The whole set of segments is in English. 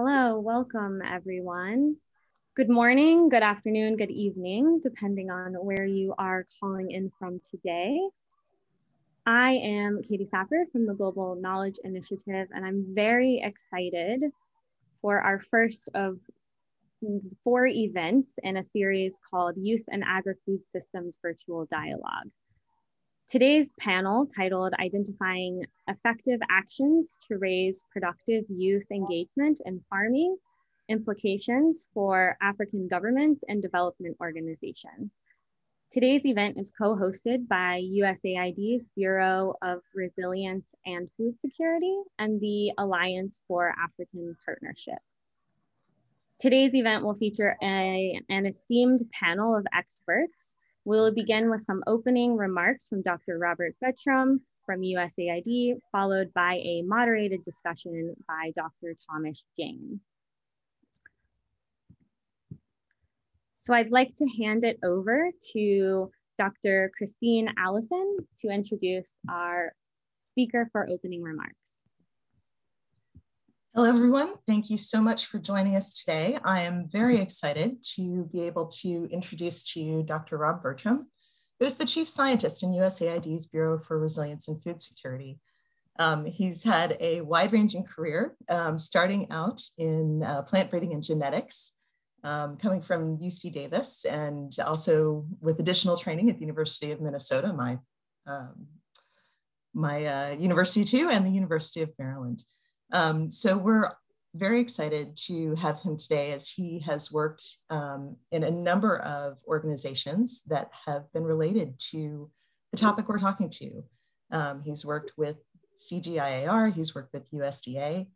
Hello, welcome everyone. Good morning, good afternoon, good evening, depending on where you are calling in from today. I am Katie Sapper from the Global Knowledge Initiative, and I'm very excited for our first of 4 events in a series called Youth and Agri-food Systems Virtual Dialogue. Today's panel, titled Identifying Effective Actions to Raise Productive Youth Engagement in Farming, Implications for African Governments and Development Organizations. Today's event is co-hosted by USAID's Bureau of Resilience and Food Security and the Alliance for African Partnership. Today's event will feature an esteemed panel of experts. We'll begin with some opening remarks from Dr. Robert Bertram from USAID, followed by a moderated discussion by Dr. Thomas Jane. So I'd like to hand it over to Dr. Christine Allison to introduce our speaker for opening remarks. Hello, everyone. Thank you so much for joining us today. I am very excited to be able to introduce to you Dr. Rob Bertram, who is the Chief Scientist in USAID's Bureau for Resilience and Food Security. He's had a wide-ranging career, starting out in plant breeding and genetics, coming from UC Davis, and also with additional training at the University of Minnesota, my university too, and the University of Maryland. So we're very excited to have him today, as he has worked in a number of organizations that have been related to the topic we're talking to. He's worked with CGIAR, he's worked with USDA,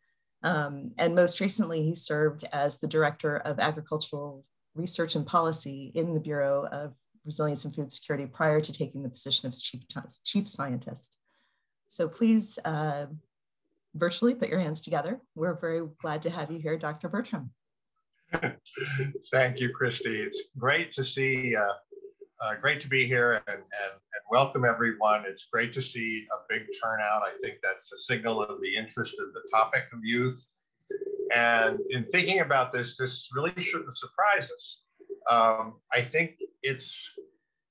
and most recently he served as the Director of Agricultural Research and Policy in the Bureau of Resilience and Food Security prior to taking the position of Chief Scientist. So please, virtually put your hands together. We're very glad to have you here, Dr. Bertram. Thank you, Christy. It's great to see, great to be here and welcome everyone. It's great to see a big turnout. I think that's a signal of the interest of the topic of youth. And in thinking about this really shouldn't surprise us. I think it's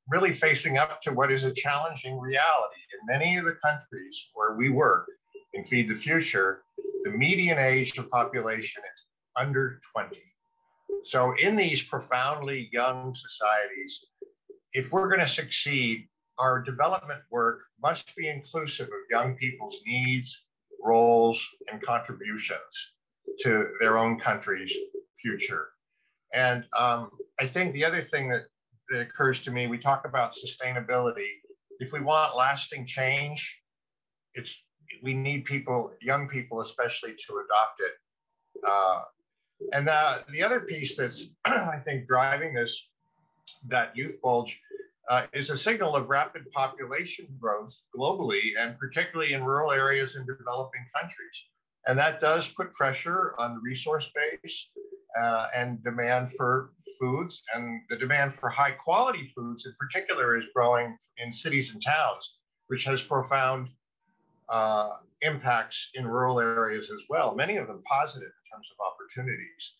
really facing up to what is a challenging reality. In many of the countries where we work, in Feed the Future, the median age of population is under 20. So in these profoundly young societies, if we're going to succeed, our development work must be inclusive of young people's needs, roles, and contributions to their own country's future. And I think the other thing that occurs to me, we talk about sustainability. If we want lasting change, we need people, young people especially, to adopt it. And the other piece that's, I think, driving this, that youth bulge, is a signal of rapid population growth globally, and particularly in rural areas in developing countries. And that does put pressure on the resource base and demand for foods, and the demand for high quality foods in particular is growing in cities and towns, which has profound impacts in rural areas as well, many of them positive in terms of opportunities.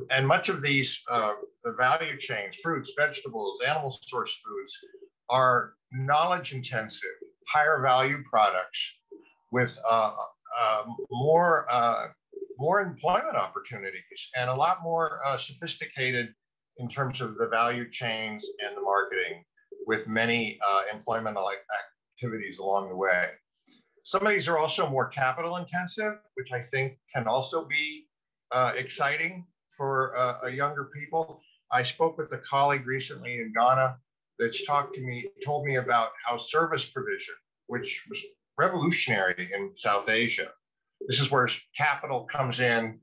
And much of these, the value chains, fruits, vegetables, animal source foods, are knowledge intensive, higher value products with more employment opportunities and a lot more sophisticated in terms of the value chains and the marketing, with many employment activities along the way. Some of these are also more capital intensive, which I think can also be exciting for younger people. I spoke with a colleague recently in Ghana that's told me about how service provision, which was revolutionary in South Asia. This is where capital comes in,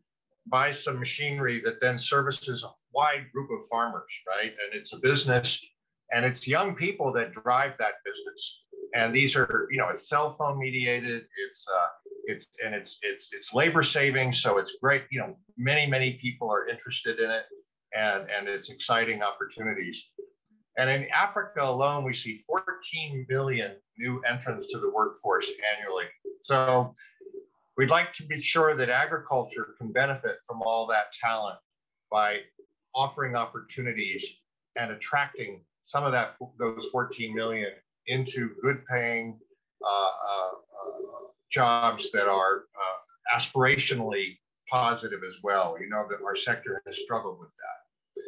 buys some machinery that then services a wide group of farmers, right? And it's a business, and it's young people that drive that business. And these are, it's cell phone mediated. It's labor saving, so it's great. Many people are interested in it, and it's exciting opportunities. And in Africa alone, we see 14 million new entrants to the workforce annually. So we'd like to be sure that agriculture can benefit from all that talent by offering opportunities and attracting some of those 14 million into good paying jobs that are aspirationally positive as well. You know that our sector has struggled with that.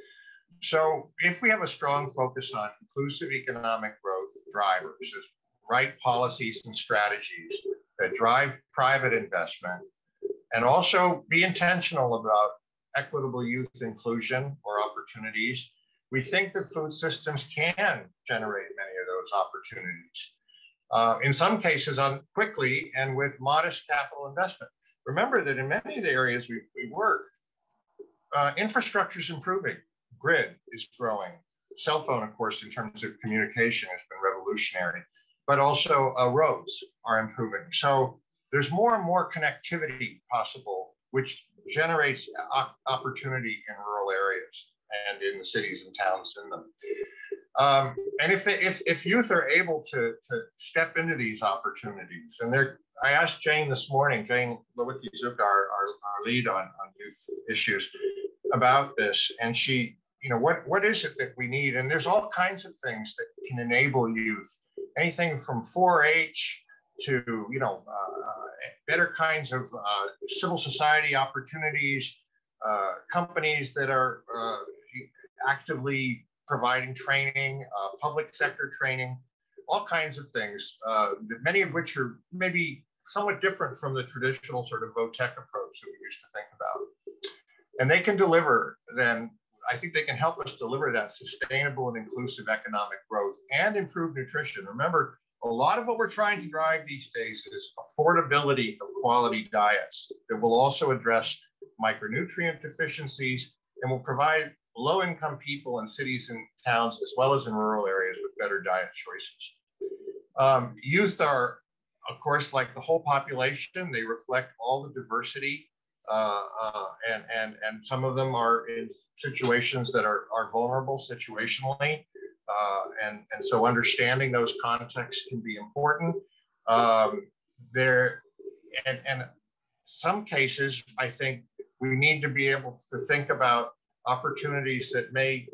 So if we have a strong focus on inclusive economic growth drivers, right policies and strategies that drive private investment, and also be intentional about equitable youth inclusion or opportunities, we think that food systems can generate many of those opportunities. In some cases, quickly and with modest capital investment. Remember that in many of the areas we work, infrastructure is improving. Grid is growing. Cell phone, of course, in terms of communication has been revolutionary, but also roads are improving. So there's more and more connectivity possible, which generates opportunity in rural areas and in the cities and towns in them. And if youth are able to step into these opportunities, and I asked Jane this morning, Jane Lewicki-Zook, our lead on youth issues, about this, and she, you know, what is it that we need? And there's all kinds of things that can enable youth, anything from 4-H to, you know, better kinds of civil society opportunities, companies that are actively providing training, public sector training, all kinds of things, many of which are maybe somewhat different from the traditional sort of VOTEC approach that we used to think about. And they can deliver then, I think they can help us deliver that sustainable and inclusive economic growth and improve nutrition. Remember, a lot of what we're trying to drive these days is affordability of quality diets that will also address micronutrient deficiencies and will provide low-income people in cities and towns, as well as in rural areas, with better diet choices. Youth are, of course, like the whole population, they reflect all the diversity, and some of them are in situations that are vulnerable situationally. And so understanding those contexts can be important. And some cases, I think we need to be able to think about opportunities that may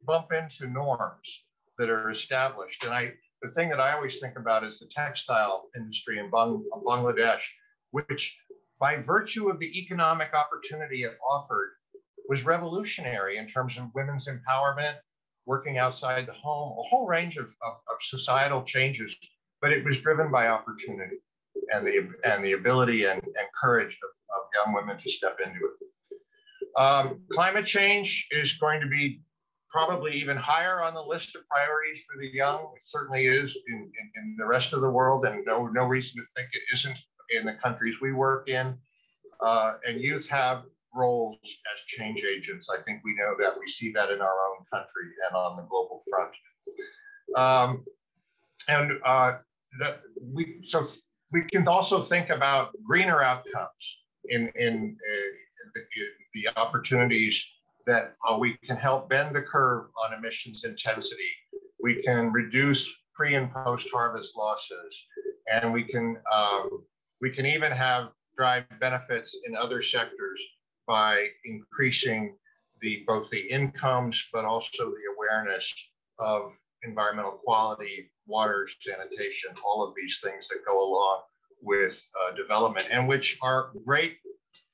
bump into norms that are established. And the thing that I always think about is the textile industry in Bangladesh, which by virtue of the economic opportunity it offered was revolutionary in terms of women's empowerment, working outside the home, a whole range of societal changes, but it was driven by opportunity and the ability and courage of young women to step into it. Climate change is going to be probably even higher on the list of priorities for the young. It certainly is in the rest of the world, and no reason to think it isn't in the countries we work in. And youth have roles as change agents. I think we know that. We see that in our own country and on the global front. So we can also think about greener outcomes in the opportunities that we can help bend the curve on emissions intensity. We can reduce pre and post-harvest losses, and we can even drive benefits in other sectors by increasing both the incomes, but also the awareness of environmental quality, water, sanitation, all of these things that go along with development, and which are great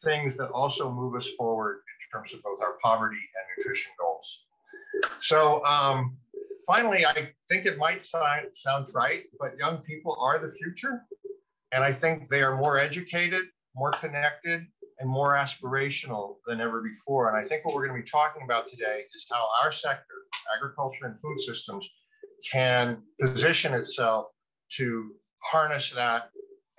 things that also move us forward in terms of both our poverty and nutrition goals. So finally, I think it might sound trite, but young people are the future. And I think they are more educated, more connected, and more aspirational than ever before. And I think what we're going to be talking about today is how our sector, agriculture and food systems, can position itself to harness that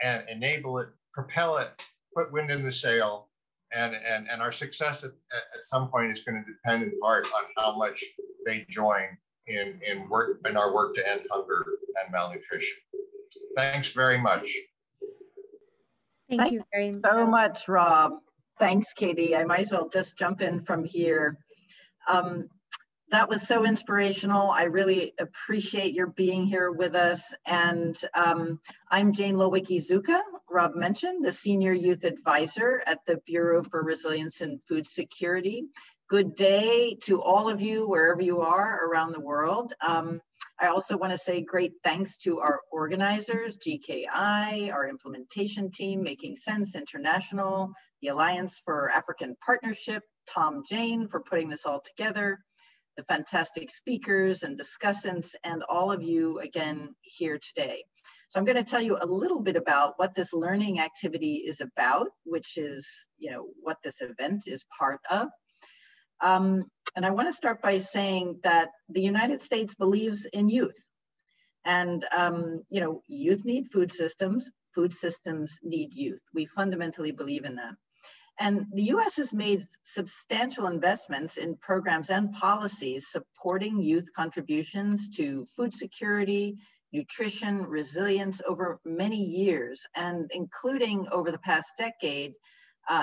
and enable it, propel it, put wind in the sail. And our success at some point is going to depend in part on how much they join in our work to end hunger and malnutrition. Thanks very much. Thank you very much. So much, Rob. Thanks, Katie. I might as well just jump in from here. That was so inspirational. I really appreciate your being here with us. And I'm Jane Lowicki-Zuka, Rob mentioned, the Senior Youth Advisor at the Bureau for Resilience and Food Security. Good day to all of you, wherever you are around the world. I also want to say great thanks to our organizers, GKI, our implementation team, Making Sense International, the Alliance for African Partnership, Tom Jane for putting this all together, the fantastic speakers and discussants, and all of you again here today. So I'm going to tell you a little bit about what this learning activity is about, which is, what this event is part of. And I want to start by saying that the United States believes in youth. And, youth need food systems need youth. We fundamentally believe in that. And the US has made substantial investments in programs and policies supporting youth contributions to food security, nutrition, resilience over many years, and including over the past decade,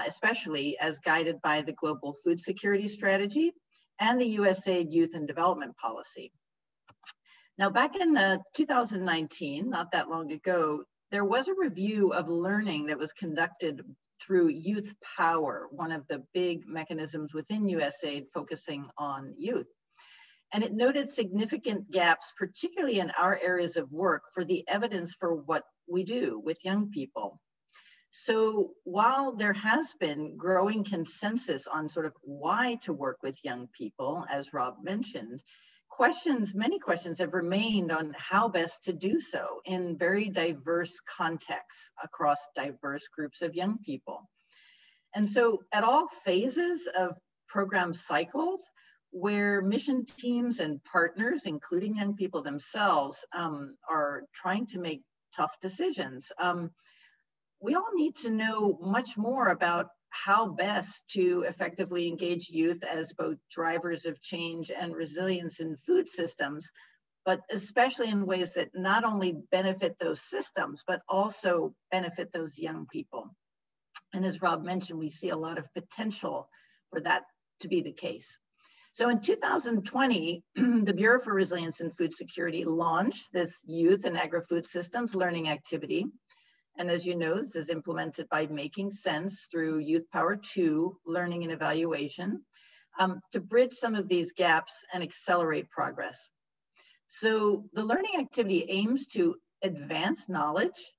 especially as guided by the Global Food Security Strategy and the USAID Youth and Development Policy. Now, back in 2019, not that long ago, there was a review of learning that was conducted through Youth Power, one of the big mechanisms within USAID focusing on youth. And it noted significant gaps, particularly in our areas of work, for the evidence for what we do with young people. So while there has been growing consensus on sort of why to work with young people, as Rob mentioned, many questions have remained on how best to do so in very diverse contexts across diverse groups of young people. And so at all phases of program cycles, where mission teams and partners, including young people themselves, are trying to make tough decisions, we all need to know much more about how best to effectively engage youth as both drivers of change and resilience in food systems, but especially in ways that not only benefit those systems, but also benefit those young people. And as Rob mentioned, we see a lot of potential for that to be the case. So in 2020, the Bureau for Resilience and Food Security launched this Youth and Agri-food Systems Learning Activity. And as you know, this is implemented by Making Sense through Youth Power 2, Learning and Evaluation, to bridge some of these gaps and accelerate progress. So the learning activity aims to advance knowledge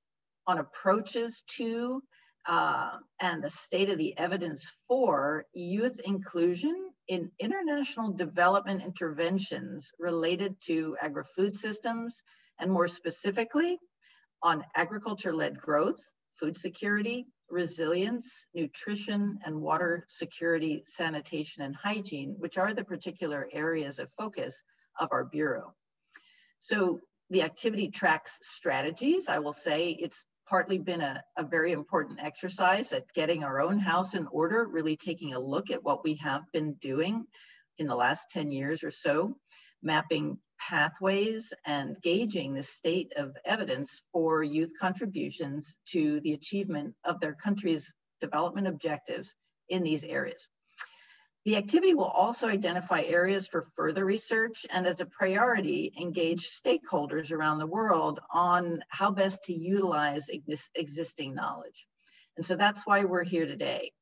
on approaches to and the state of the evidence for youth inclusion in international development interventions related to agri-food systems, and more specifically, on agriculture-led growth, food security, resilience, nutrition, and water security, sanitation, and hygiene, which are the particular areas of focus of our Bureau. So the activity tracks strategies. I will say it's partly been a very important exercise at getting our own house in order, really taking a look at what we have been doing in the last 10 years or so, mapping pathways and gauging the state of evidence for youth contributions to the achievement of their country's development objectives in these areas. The activity will also identify areas for further research and, as a priority, engage stakeholders around the world on how best to utilize existing knowledge. And so that's why we're here today,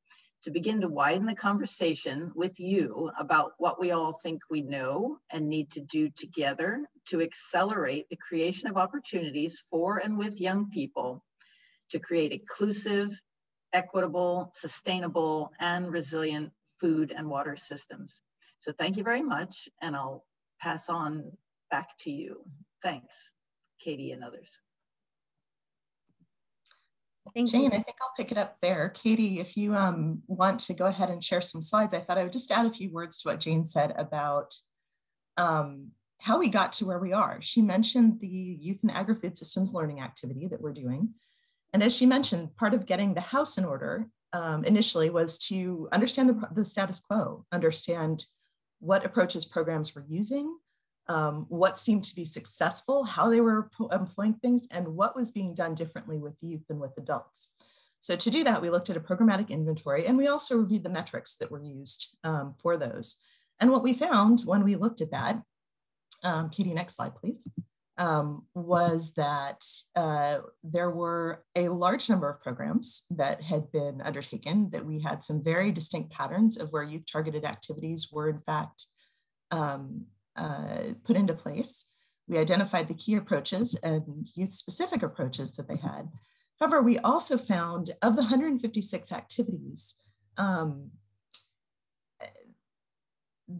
to begin to widen the conversation with you about what we all think we know and need to do together to accelerate the creation of opportunities for and with young people to create inclusive, equitable, sustainable, and resilient food and water systems. So thank you very much, and I'll pass on back to you. Thanks, Katie and others. Jane, I think I'll pick it up there. Katie, if you want to go ahead and share some slides, I thought I would just add a few words to what Jane said about how we got to where we are. She mentioned the Youth and Agri-food Systems Learning Activity that we're doing. And as she mentioned, part of getting the house in order initially was to understand the status quo, understand what approaches programs were using, what seemed to be successful, how they were employing things, and what was being done differently with youth than with adults. So to do that, we looked at a programmatic inventory, and we also reviewed the metrics that were used for those. And what we found when we looked at that, Katie, next slide, please, was that there were a large number of programs that had been undertaken, that we had some very distinct patterns of where youth targeted activities were in fact put into place. We identified the key approaches and youth specific approaches that they had. However, we also found of the 156 activities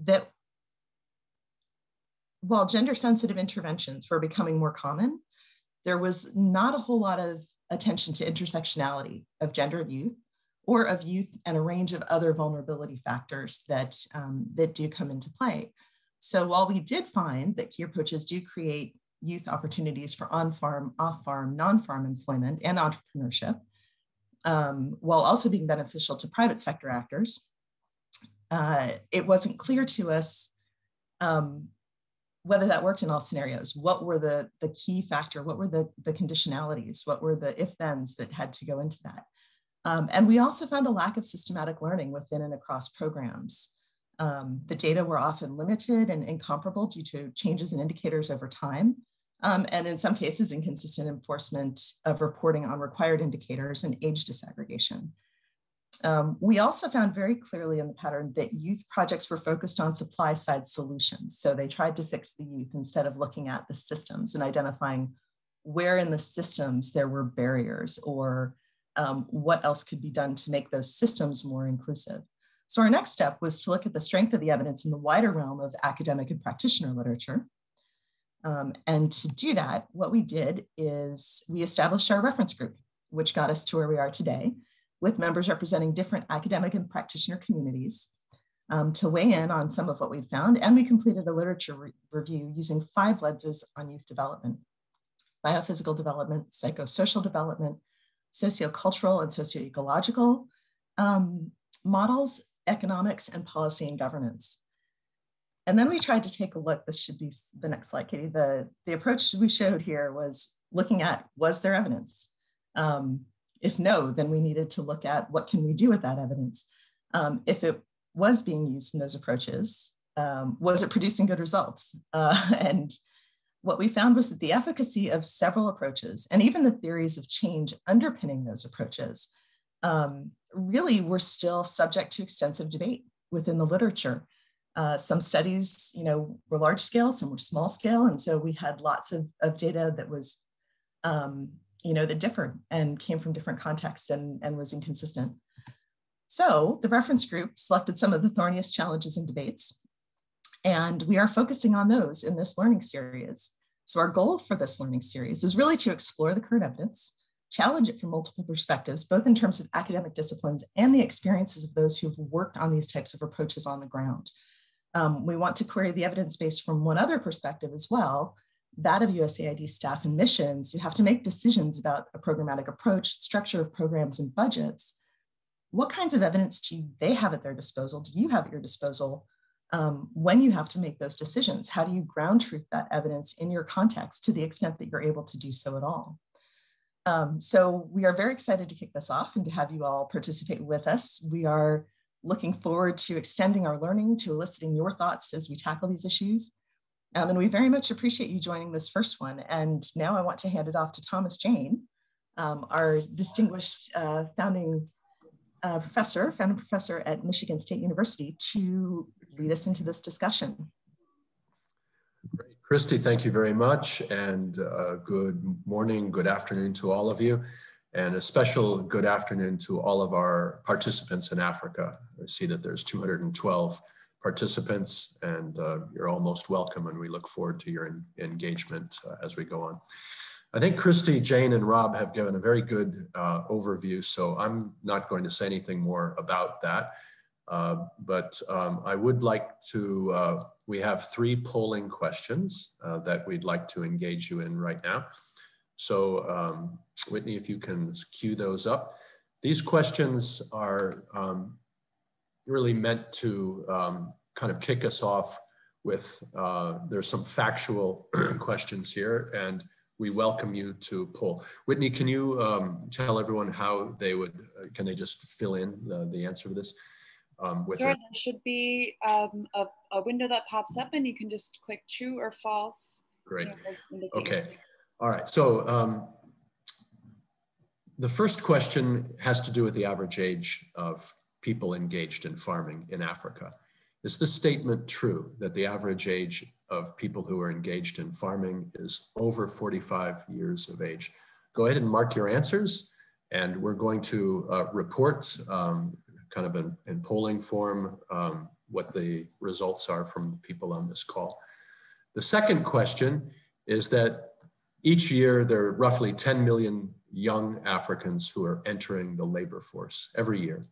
that while gender sensitive interventions were becoming more common, there was not a whole lot of attention to intersectionality of gender and youth, or of youth and a range of other vulnerability factors that, that do come into play. So while we did find that key approaches do create youth opportunities for on-farm, off-farm, non-farm employment and entrepreneurship, while also being beneficial to private sector actors, it wasn't clear to us whether that worked in all scenarios. What were the key factor? What were the conditionalities? What were the if-thens that had to go into that? And we also found a lack of systematic learning within and across programs. The data were often limited and incomparable due to changes in indicators over time, and in some cases, inconsistent enforcement of reporting on required indicators and age disaggregation. We also found very clearly in the pattern that youth projects were focused on supply side solutions. So they tried to fix the youth instead of looking at the systems and identifying where in the systems there were barriers, or what else could be done to make those systems more inclusive. So our next step was to look at the strength of the evidence in the wider realm of academic and practitioner literature. And to do that, what we did is we established our reference group, which got us to where we are today, with members representing different academic and practitioner communities to weigh in on some of what we'd found. And we completed a literature review using 5 lenses on youth development: biophysical development, psychosocial development, sociocultural and socioecological models, economics, and policy and governance. And then we tried to take a look, this should be the next slide, Katie. The approach we showed here was looking at, was there evidence? If no, then we needed to look at what can we do with that evidence? If it was being used in those approaches, was it producing good results? And what we found was that the efficacy of several approaches, and even the theories of change underpinning those approaches, really were still subject to extensive debate within the literature. Some studies, were large scale, some were small scale. And so we had lots of data that was, that differed and came from different contexts and was inconsistent. So the reference group selected some of the thorniest challenges and debates, and we are focusing on those in this learning series. So our goal for this learning series is really to explore the current evidence, challenge it from multiple perspectives, both in terms of academic disciplines and the experiences of those who've worked on these types of approaches on the ground. We want to query the evidence base from one other perspective as well, that of USAID staff and missions who have to make decisions about a programmatic approach, structure of programs and budgets. What kinds of evidence do they have at their disposal? Do you have at your disposal when you have to make those decisions? How do you ground truth that evidence in your context to the extent that you're able to do so at all? So we are very excited to kick this off and to have you all participate with us. We are looking forward to extending our learning, to eliciting your thoughts as we tackle these issues. And we very much appreciate you joining this first one. And now I want to hand it off to Thomas Jane, our distinguished founding professor at Michigan State University, to lead us into this discussion. Great. Christy, thank you very much. And good morning, good afternoon to all of you. And a special good afternoon to all of our participants in Africa. I see that there's 212 participants, and you're all most welcome, and we look forward to your engagement as we go on. I think Christy, Jane, and Rob have given a very good overview, so I'm not going to say anything more about that. But I would like to, we have 3 polling questions that we'd like to engage you in right now. So Whitney, if you can cue those up. These questions are really meant to kind of kick us off with, there's some factual questions here, and we welcome you to poll. Whitney, can you tell everyone how they would, can they just fill in the answer to this? with Sure, there should be a window that pops up and you can just click true or false. Great. Okay. All right. So the first question has to do with the average age of people engaged in farming in Africa. Is this statement true that the average age of people who are engaged in farming is over 45 years of age? Go ahead and mark your answers, and we're going to report kind of in polling form what the results are from the people on this call. The second question is that each year there are roughly 10 million young Africans who are entering the labor force every year.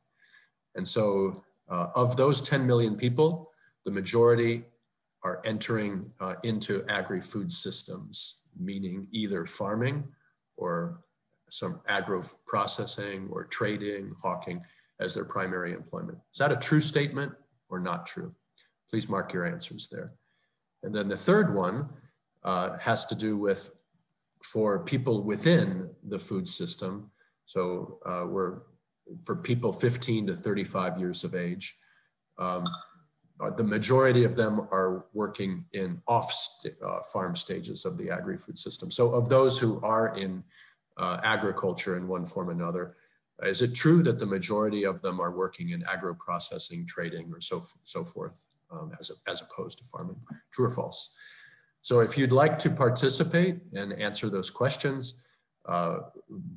And so of those 10 million people, the majority are entering into agri-food systems, meaning either farming or some agro-processing or trading, hawking as their primary employment. Is that a true statement or not true? Please mark your answers there. And then the third one has to do with for people within the food system. So for people 15 to 35 years of age, the majority of them are working in farm stages of the agri-food system. So of those who are in agriculture in one form or another, is it true that the majority of them are working in agro-processing, trading, or so forth, as opposed to farming? True or false? So if you'd like to participate and answer those questions,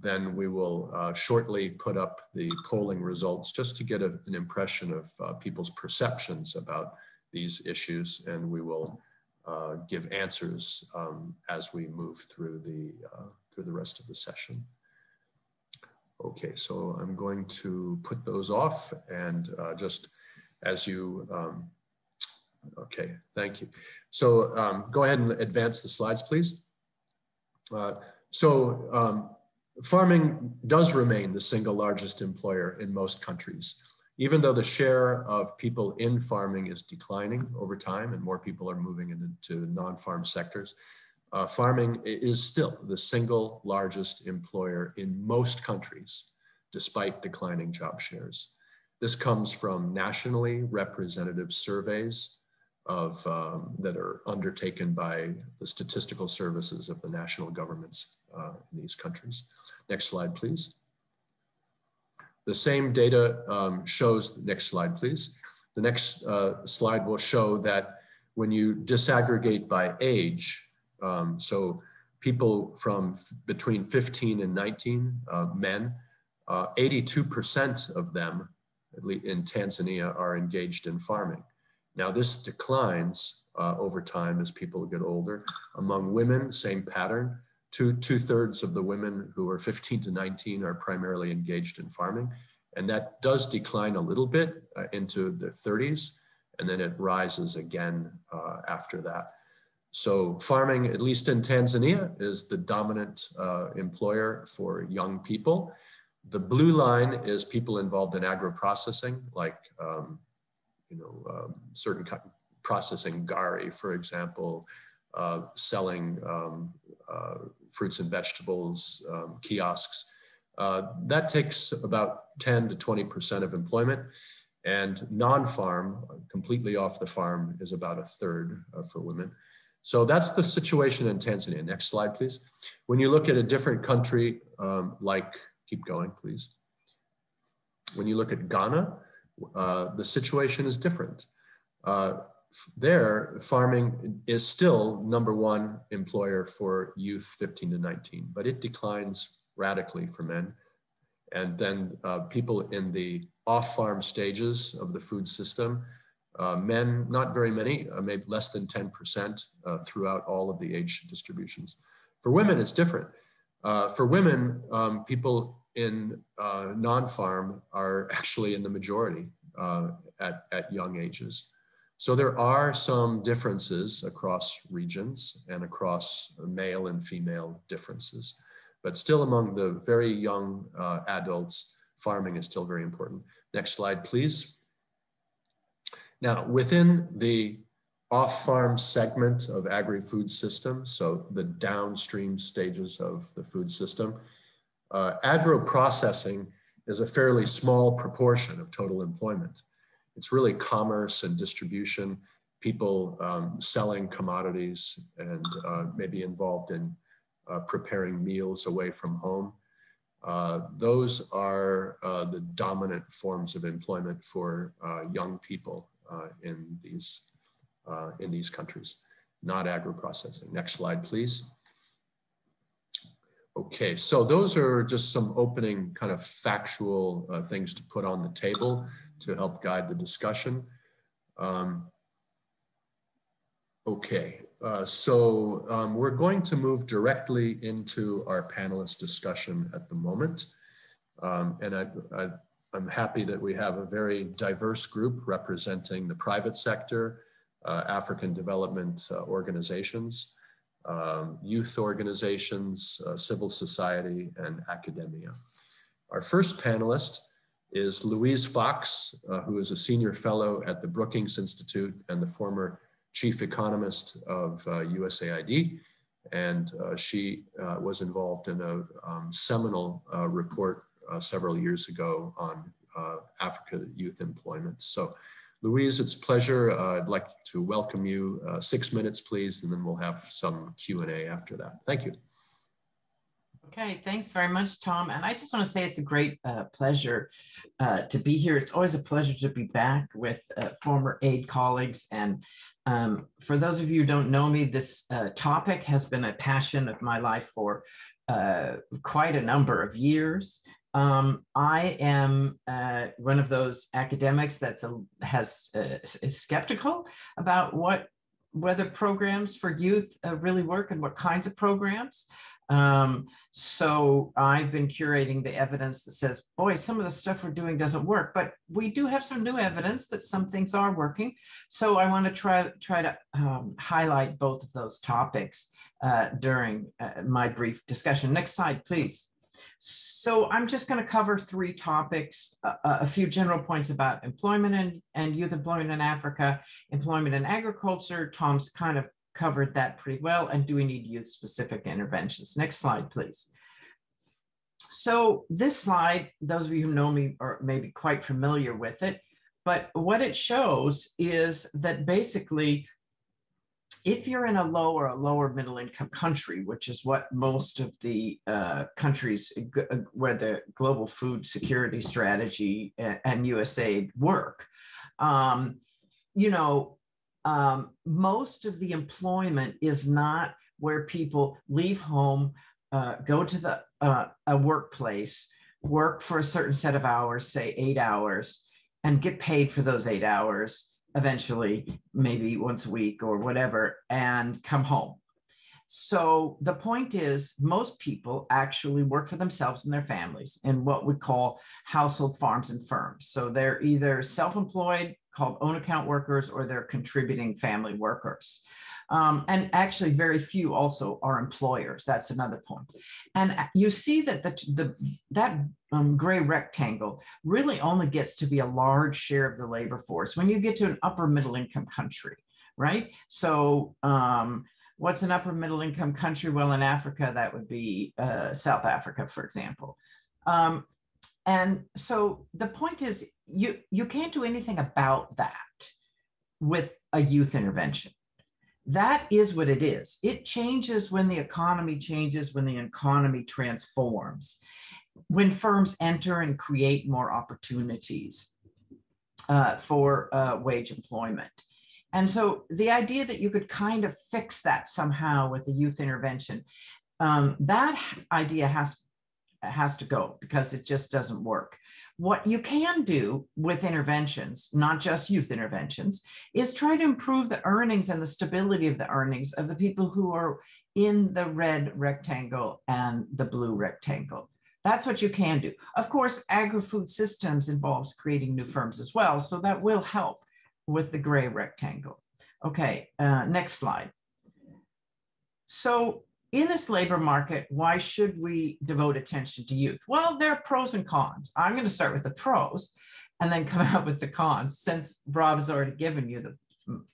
then we will shortly put up the polling results just to get an impression of people's perceptions about these issues, and we will give answers as we move through the rest of the session. Okay, so I'm going to put those off, and just as you okay, thank you. So go ahead and advance the slides, please. Farming does remain the single largest employer in most countries, even though the share of people in farming is declining over time and more people are moving into non-farm sectors. Farming is still the single largest employer in most countries, despite declining job shares. This comes from nationally representative surveys that are undertaken by the statistical services of the national governments in these countries. Next slide, please. The same data shows, next slide, please. The next slide will show that when you disaggregate by age, so people from between 15 and 19, men, 82% of them, at least in Tanzania, are engaged in farming. Now this declines over time as people get older. Among women, same pattern. Two-thirds of the women who are 15 to 19 are primarily engaged in farming. And that does decline a little bit into the 30s, and then it rises again after that. So farming, at least in Tanzania, is the dominant employer for young people. The blue line is people involved in agro-processing, like certain processing gari, for example, selling fruits and vegetables, kiosks. That takes about 10 to 20% of employment, and non-farm, completely off the farm, is about a third for women. So that's the situation in Tanzania. Next slide, please. When you look at a different country, keep going, please. When you look at Ghana, the situation is different. There, farming is still #1 employer for youth 15 to 19, but it declines radically for men. And then people in the off-farm stages of the food system, men, not very many, maybe less than 10% throughout all of the age distributions. For women, it's different. For women, people in non-farm are actually in the majority at young ages. So there are some differences across regions and across male and female differences, but still among the very young adults, farming is still very important. Next slide, please. Now, within the off-farm segment of agri-food systems, so the downstream stages of the food system, agro-processing is a fairly small proportion of total employment. it's really commerce and distribution, people selling commodities and maybe involved in preparing meals away from home. Those are the dominant forms of employment for young people in these countries, not agro-processing. Next slide, please. Okay, so those are just some opening kind of factual things to put on the table to help guide the discussion. We're going to move directly into our panelist discussion at the moment. I'm happy that we have a very diverse group representing the private sector, African development organizations, youth organizations, civil society, and academia. Our first panelist is Louise Fox, who is a senior fellow at the Brookings Institute and the former chief economist of USAID. And she was involved in a seminal report several years ago on Africa youth employment. So Louise, it's a pleasure. I'd like to welcome you. 6 minutes, please, and then we'll have some Q&A after that. Thank you. Okay, thanks very much, Tom. And I just want to say it's a great pleasure to be here. It's always a pleasure to be back with former AID colleagues. And for those of you who don't know me, this topic has been a passion of my life for quite a number of years. I am one of those academics that is skeptical about whether programs for youth really work and what kinds of programs. So I've been curating the evidence that says, boy, some of the stuff we're doing doesn't work, but we do have some new evidence that some things are working. So I want to try to highlight both of those topics during my brief discussion. Next slide, please. So I'm just going to cover three topics, a few general points about employment and youth employment in Africa, employment in agriculture. Tom's kind of covered that pretty well. And do we need youth-specific interventions? Next slide, please. So this slide, those of you who know me are maybe quite familiar with it, but what it shows is that basically, if you're in a lower middle income country, which is what most of the countries where the Global Food Security Strategy and USAID work, most of the employment is not where people leave home, go to a workplace, work for a certain set of hours, say 8 hours, and get paid for those 8 hours, eventually, maybe once a week or whatever, and come home. So the point is, most people actually work for themselves and their families in what we call household farms and firms. So they're either self-employed, called own account workers, or they're contributing family workers. And actually very few also are employers. That's another point. And you see that that gray rectangle really only gets to be a large share of the labor force when you get to an upper middle income country, right? So what's an upper middle income country? Well, in Africa, that would be South Africa, for example. And so the point is, you can't do anything about that with a youth intervention. That is what it is. It changes when the economy changes, when the economy transforms, when firms enter and create more opportunities for wage employment. And so the idea that you could kind of fix that somehow with a youth intervention, that idea has to go, because it just doesn't work. What you can do with interventions, not just youth interventions, is try to improve the earnings and the stability of the earnings of the people who are in the red rectangle and the blue rectangle. That's what you can do. Of course, agri-food systems involves creating new firms as well, so that will help with the gray rectangle. Okay, next slide. So in this labor market, why should we devote attention to youth? Well, there are pros and cons. I'm going to start with the pros and then come out with the cons, since Rob has already given you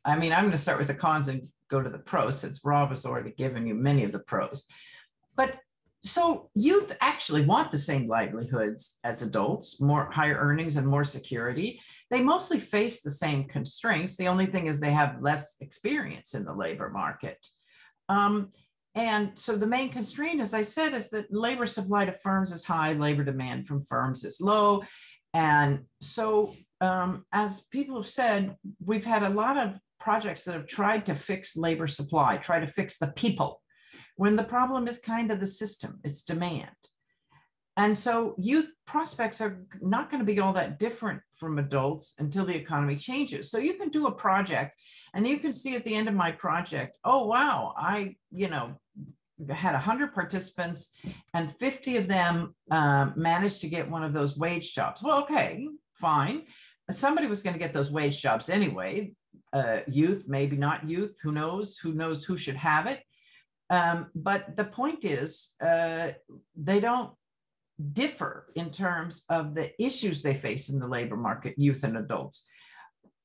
I'm going to start with the cons and go to the pros, since Rob has already given you many of the pros. But so youth actually want the same livelihoods as adults, higher earnings and more security. they mostly face the same constraints. The only thing is they have less experience in the labor market. And so the main constraint, as I said, is that labor supply to firms is high, labor demand from firms is low. And so as people have said, we've had a lot of projects that have tried to fix labor supply, try to fix the people, when the problem is kind of the system, it's demand. And so youth prospects are not going to be all that different from adults until the economy changes. So you can do a project and you can see at the end of my project, oh, wow, I, had 100 participants and 50 of them managed to get one of those wage jobs. Well, okay, fine. Somebody was going to get those wage jobs anyway. Youth, maybe not youth, who knows who should have it. But the point is, they don't differ in terms of the issues they face in the labor market, youth and adults,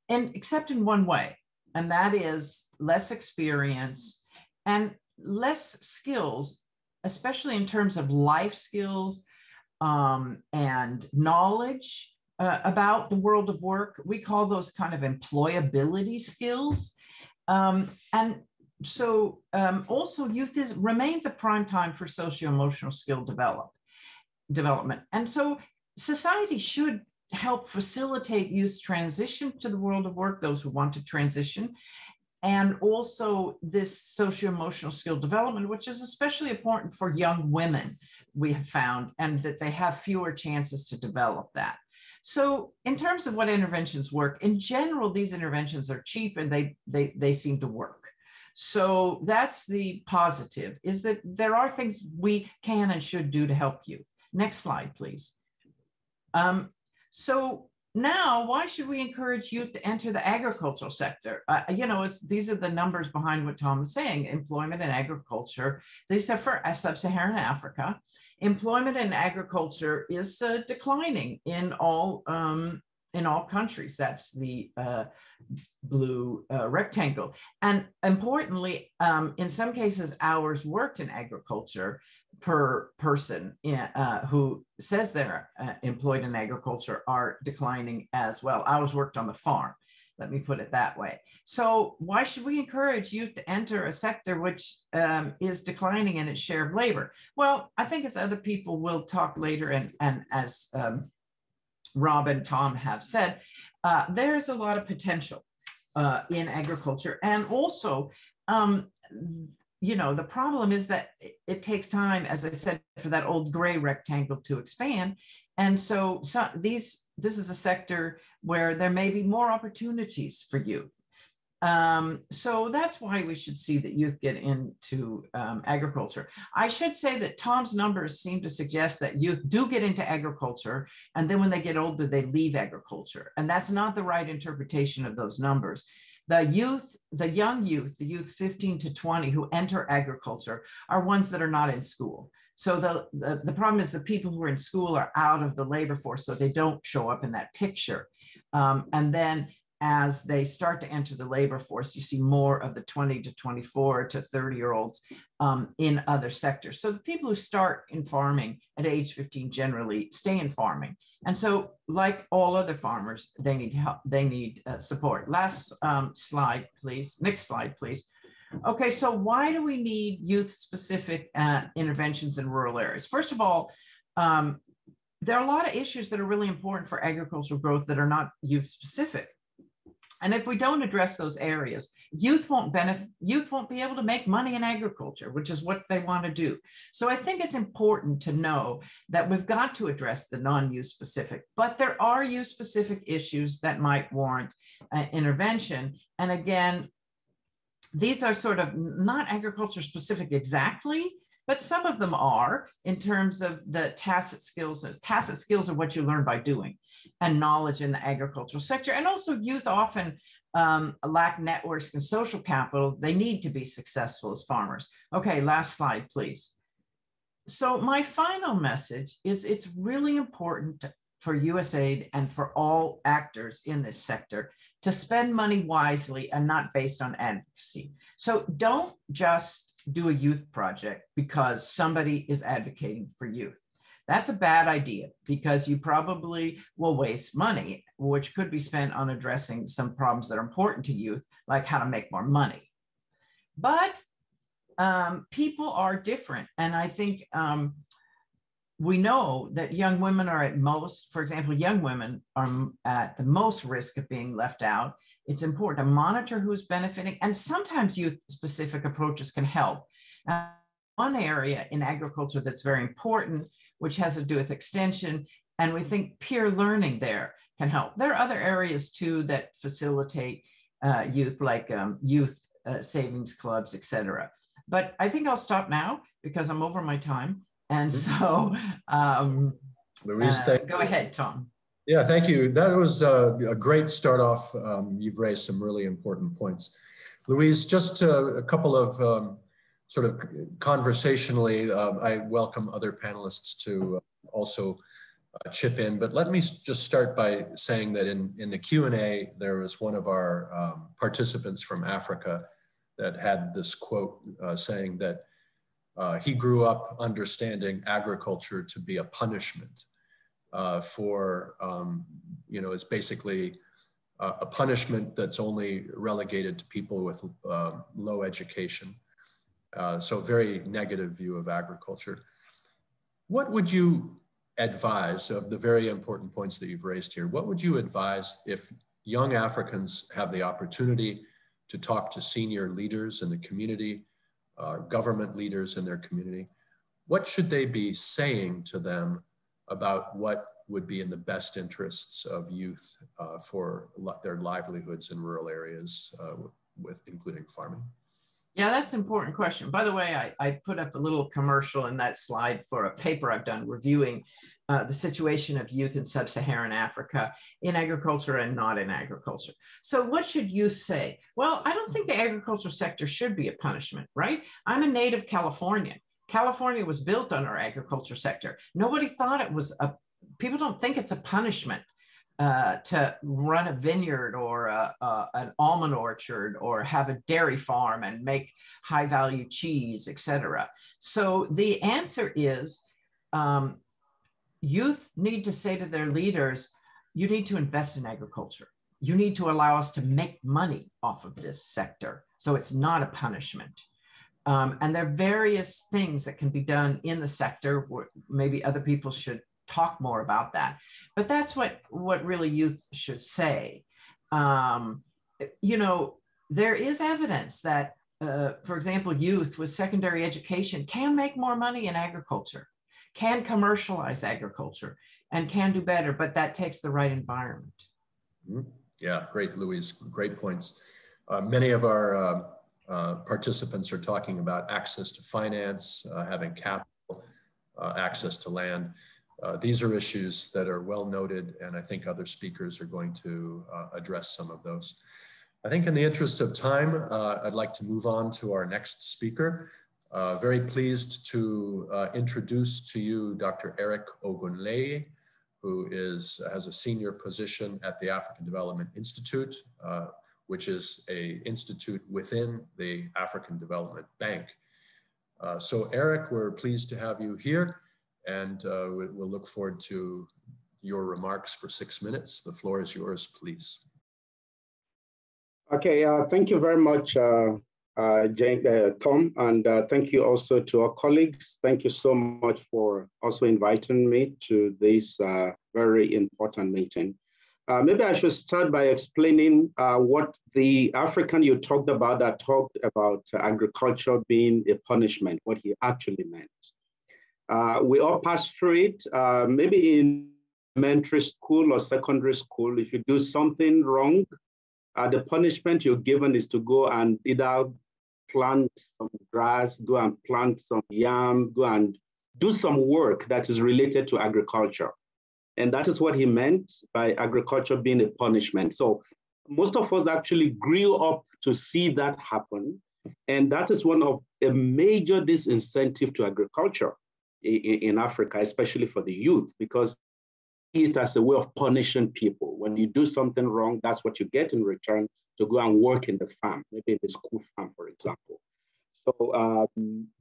and except in one way, and that is less experience and less skills, especially in terms of life skills and knowledge about the world of work. We call those kind of employability skills. And so also youth remains a prime time for socio-emotional skill development. And so society should help facilitate youth's transition to the world of work, those who want to transition, and also this socio-emotional skill development, which is especially important for young women, we have found, and that they have fewer chances to develop that. So in terms of what interventions work, in general, these interventions are cheap and they seem to work. So that's the positive, is that there are things we can and should do to help youth. Next slide, please. So now, why should we encourage youth to enter the agricultural sector? These are the numbers behind what Tom is saying. Employment in agriculture, these are for sub-Saharan Africa. Employment in agriculture is declining in all countries. That's the blue rectangle. And importantly, in some cases, hours worked in agriculture per person who says they're employed in agriculture are declining as well. Hours worked on the farm, let me put it that way. So why should we encourage youth to enter a sector which is declining in its share of labor? Well, I think as other people will talk later, and as Rob and Tom have said, there's a lot of potential in agriculture. And also, the problem is that it takes time, as I said, for that old gray rectangle to expand. And so this is a sector where there may be more opportunities for youth. So that's why we should see that youth get into agriculture. I should say that Tom's numbers seem to suggest that youth do get into agriculture, and then when they get older, they leave agriculture. And that's not the right interpretation of those numbers. The young youth, the youth 15 to 20 who enter agriculture are ones that are not in school. So the problem is the people who are in school are out of the labor force, so they don't show up in that picture. And then as they start to enter the labor force, you see more of the 20 to 24 to 30-year-olds in other sectors. So the people who start in farming at age 15 generally stay in farming. And so like all other farmers, they need help, they need support. Last slide, please. Next slide, please. Okay, so why do we need youth-specific interventions in rural areas? First of all, there are a lot of issues that are really important for agricultural growth that are not youth-specific. And if we don't address those areas, youth won't be able to make money in agriculture, which is what they want to do. So I think it's important to know that we've got to address the non-youth specific, but there are youth specific issues that might warrant intervention. And again, these are sort of not agriculture specific exactly, but some of them are in terms of the tacit skills. Tacit skills are what you learn by doing, and knowledge in the agricultural sector. And also youth often lack networks and social capital. They need to be successful as farmers. Okay, last slide, please. So my final message is it's really important for USAID and for all actors in this sector to spend money wisely and not based on advocacy. So don't just do a youth project because somebody is advocating for youth. That's a bad idea because you probably will waste money, which could be spent on addressing some problems that are important to youth, like how to make more money. But people are different. And I think we know that young women are at most, for example, young women are at the most risk of being left out. It's important to monitor who's benefiting, and sometimes youth-specific approaches can help. One area in agriculture that's very important, which has to do with extension, and we think peer learning there can help. There are other areas too that facilitate youth, like youth savings clubs, etc. But I think I'll stop now because I'm over my time. And so Louise, go ahead, Tom. Yeah, thank you. That was a great start off. You've raised some really important points. Louise, just a couple of sort of conversationally, I welcome other panelists to also chip in, but let me just start by saying that in the Q&A, there was one of our participants from Africa that had this quote saying that he grew up understanding agriculture to be a punishment for, you know, it's basically a punishment that's only relegated to people with low education. So very negative view of agriculture. What would you advise of the very important points that you've raised here? What would you advise if young Africans have the opportunity to talk to senior leaders in the community, government leaders in their community? What should they be saying to them about what would be in the best interests of youth for their livelihoods in rural areas, including farming? Yeah, that's an important question. By the way, I put up a little commercial in that slide for a paper I've done reviewing the situation of youth in sub-Saharan Africa in agriculture and not in agriculture. So what should youth say? Well, I don't think the agriculture sector should be a punishment, right? I'm a native Californian. California was built on our agriculture sector. Nobody thought it was people don't think it's a punishment to run a vineyard or an almond orchard or have a dairy farm and make high value cheese, etc. So the answer is youth need to say to their leaders, you need to invest in agriculture. You need to allow us to make money off of this sector. So it's not a punishment. And there are various things that can be done in the sector where maybe other people should talk more about that. But that's what really youth should say. You know, there is evidence that, for example, youth with secondary education can make more money in agriculture, can commercialize agriculture, and can do better, but that takes the right environment. Yeah, great, Louise, great points. Many of our participants are talking about access to finance, having capital, access to land. These are issues that are well noted, and I think other speakers are going to address some of those. I think in the interest of time, I'd like to move on to our next speaker. Very pleased to introduce to you Dr. Eric Ogunley, who has a senior position at the African Development Institute, which is an institute within the African Development Bank. So Eric, we're pleased to have you here, and we'll look forward to your remarks for 6 minutes. The floor is yours, please. Okay, thank you very much, Tom, and thank you also to our colleagues. Thank you so much for also inviting me to this very important meeting. Maybe I should start by explaining what the African you talked about that talked about agriculture being a punishment, what he actually meant. We all pass through it, maybe in elementary school or secondary school. If you do something wrong, the punishment you're given is to go and either plant some grass, go and plant some yam, go and do some work that is related to agriculture. And that is what he meant by agriculture being a punishment. So most of us actually grew up to see that happen. And that is one of a major disincentive to agriculture in Africa, especially for the youth, because it as a way of punishing people. When you do something wrong, that's what you get in return to go and work in the farm, maybe in the school farm, for example. So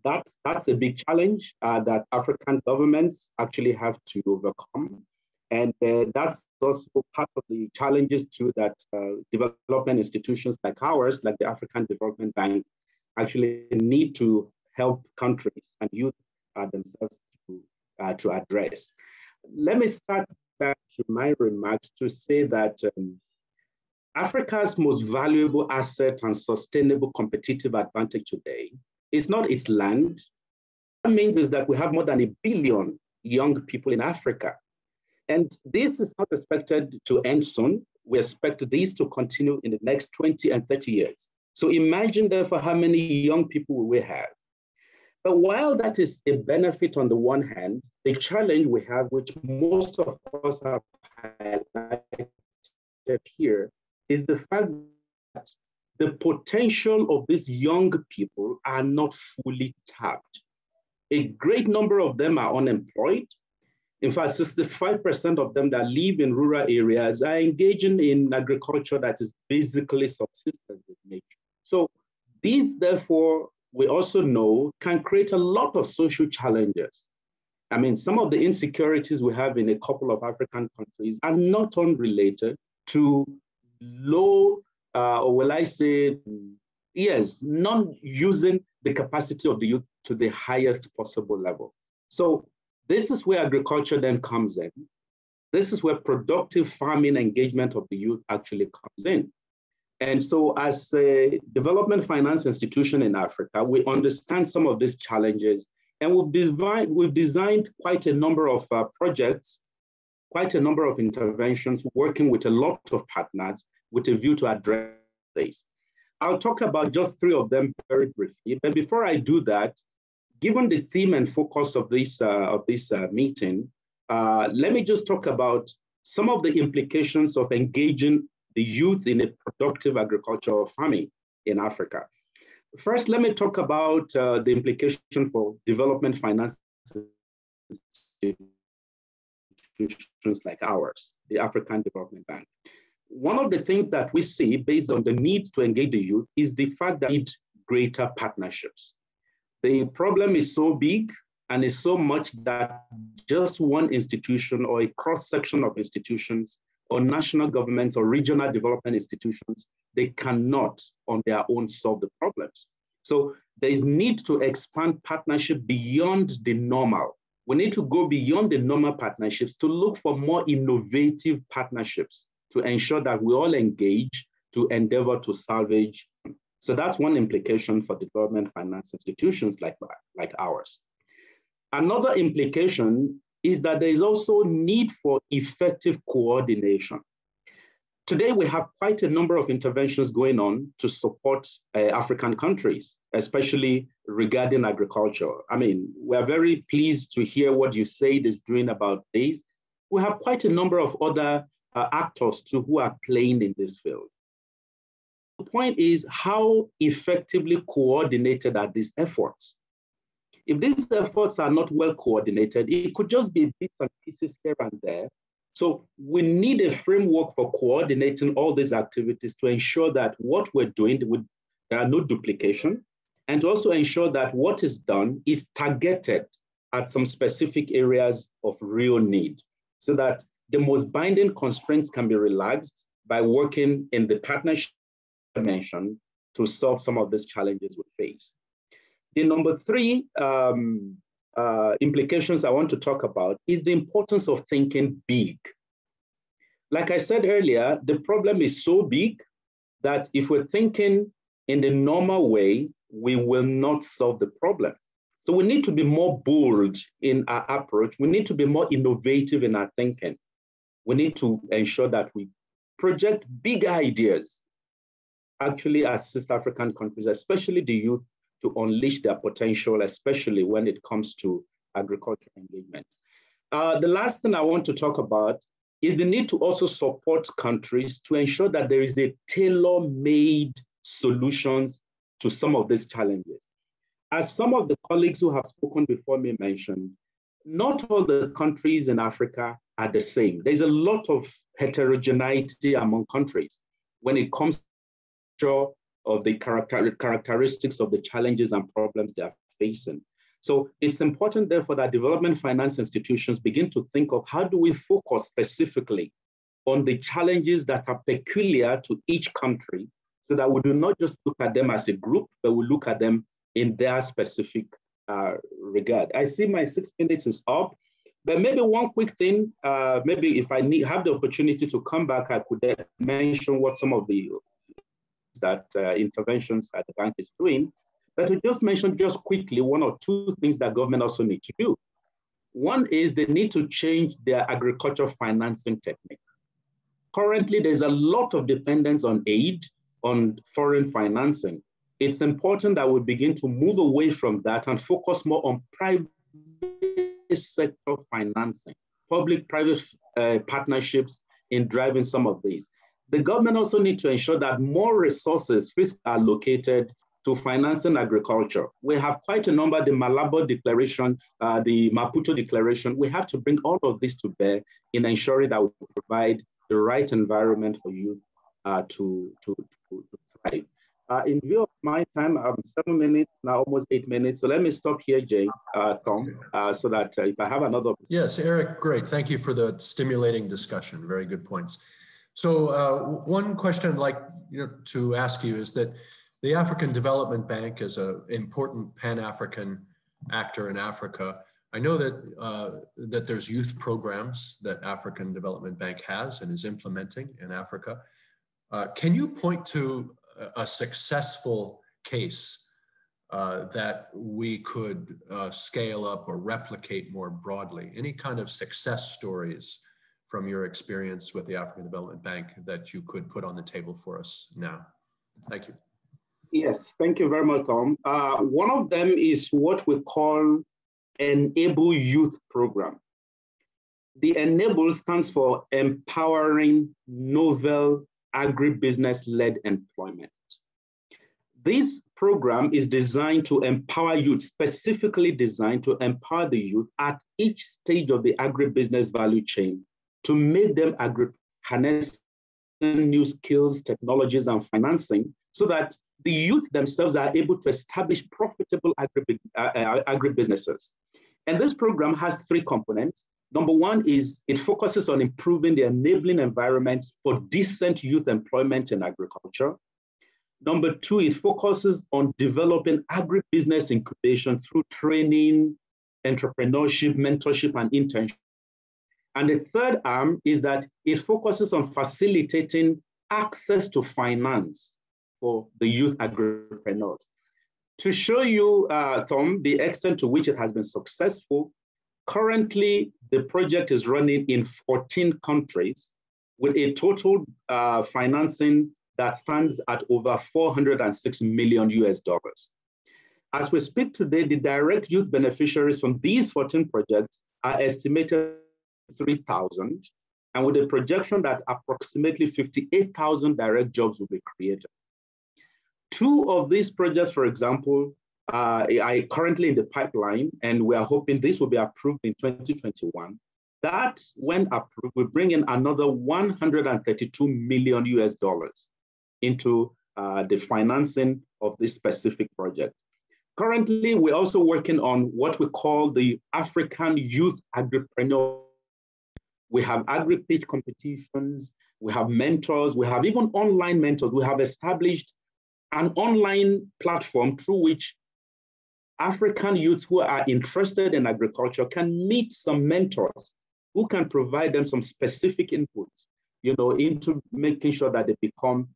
that's a big challenge that African governments actually have to overcome. And that's also part of the challenges too that development institutions like ours, like the African Development Bank, actually need to help countries and youth themselves to address. Let me start back to my remarks to say that Africa's most valuable asset and sustainable competitive advantage today is not its land. What that means is that we have more than 1 billion young people in Africa. And this is not expected to end soon. We expect this to continue in the next 20 and 30 years. So imagine therefore how many young people we have. But while that is a benefit on the one hand, the challenge we have, which most of us have highlighted here, is the fact that the potential of these young people are not fully tapped. A great number of them are unemployed. In fact, 65% of them that live in rural areas are engaging in agriculture that is basically subsistence in nature. So these, therefore, we also know can create a lot of social challenges. I mean, some of the insecurities we have in a couple of African countries are not unrelated to low, or will I say, yes, not using the capacity of the youth to the highest possible level. So this is where agriculture then comes in. This is where productive farming engagement of the youth actually comes in. And so as a development finance institution in Africa, we understand some of these challenges, and we've designed quite a number of projects, quite a number of interventions, working with a lot of partners with a view to address this. I'll talk about just 3 of them very briefly, but before I do that, given the theme and focus of this meeting, let me just talk about some of the implications of engaging the youth in a productive agricultural farming in Africa. First, let me talk about the implication for development finance institutions like ours, the African Development Bank. One of the things that we see based on the need to engage the youth is the fact that we need greater partnerships. The problem is so big and is so much that just one institution or a cross-section of institutions or national governments or regional development institutions, they cannot on their own solve the problems. So there is need to expand partnership beyond the normal. We need to go beyond the normal partnerships to look for more innovative partnerships to ensure that we all engage to endeavor to salvage. So that's one implication for development finance institutions like ours. Another implication is that there is also need for effective coordination. Today, we have quite a number of interventions going on to support African countries, especially regarding agriculture. I mean, we are very pleased to hear what USAID is doing about this. We have quite a number of other actors too who are playing in this field. The point is, how effectively coordinated are these efforts? If these efforts are not well coordinated, it could just be bits and pieces here and there. So we need a framework for coordinating all these activities to ensure that what we're doing, there are no duplication, and to also ensure that what is done is targeted at some specific areas of real need, so that the most binding constraints can be relaxed by working in the partnership dimension to solve some of these challenges we face. The number 3 implications I want to talk about is the importance of thinking big. Like I said earlier, the problem is so big that if we're thinking in the normal way, we will not solve the problem. So we need to be more bold in our approach. We need to be more innovative in our thinking. We need to ensure that we project big ideas, actually assist African countries, especially the youth, to unleash their potential, especially when it comes to agriculture engagement. The last thing I want to talk about is the need to also support countries to ensure that there is a tailor-made solutions to some of these challenges. As some of the colleagues who have spoken before me mentioned, not all the countries in Africa are the same. There's a lot of heterogeneity among countries when it comes to of the characteristics of the challenges and problems they are facing. So it's important, therefore, that development finance institutions begin to think of how do we focus specifically on the challenges that are peculiar to each country, so that we do not just look at them as a group, but we look at them in their specific regard. I see my 6 minutes is up, but maybe one quick thing, maybe if I have the opportunity to come back, I could mention what some of the interventions that the bank is doing. But to just mention just quickly one or two things that government also need to do. One is they need to change their agriculture financing technique. Currently, there's a lot of dependence on aid, on foreign financing. It's important that we begin to move away from that and focus more on private sector financing, public-private partnerships in driving some of these. The government also needs to ensure that more resources are allocated to financing agriculture. We have quite a number, the Malabo Declaration, the Maputo Declaration. We have to bring all of this to bear in ensuring that we provide the right environment for youth to thrive. In view of my time, I have 7 minutes, now almost 8 minutes. So let me stop here, Tom, so that if I have another. Yes, Eric, great. Thank you for the stimulating discussion. Very good points. So one question I'd like to ask you is that the African Development Bank is an important Pan-African actor in Africa. I know that, that there's youth programs that African Development Bank has and is implementing in Africa. Can you point to a successful case that we could scale up or replicate more broadly? Any kind of success stories from your experience with the African Development Bank that you could put on the table for us now? Thank you. Yes, thank you very much, Tom. One of them is what we call Enable Youth Program. The Enable stands for Empowering Novel Agribusiness-Led Employment. This program is designed to empower youth, specifically designed to empower the youth at each stage of the agribusiness value chain to make them harness new skills, technologies, and financing so that the youth themselves are able to establish profitable agribusinesses. And this program has 3 components. Number one is it focuses on improving the enabling environment for decent youth employment in agriculture. Number 2, it focuses on developing agribusiness incubation through training, entrepreneurship, mentorship, and internship. And the third arm is that it focuses on facilitating access to finance for the youth agripreneurs. To show you, Tom, the extent to which it has been successful, currently the project is running in 14 countries with a total financing that stands at over $406 million US. As we speak today, the direct youth beneficiaries from these 14 projects are estimated 3,000, and with a projection that approximately 58,000 direct jobs will be created. 2 of these projects, for example, are currently in the pipeline, and we are hoping this will be approved in 2021. That, when approved, will bring in another $132 million US into the financing of this specific project. Currently, we're also working on what we call the African Youth Agripreneur. We have agri-pitch competitions, we have mentors, we have even online mentors. We have established an online platform through which African youths who are interested in agriculture can meet some mentors who can provide them some specific inputs, into making sure that they become,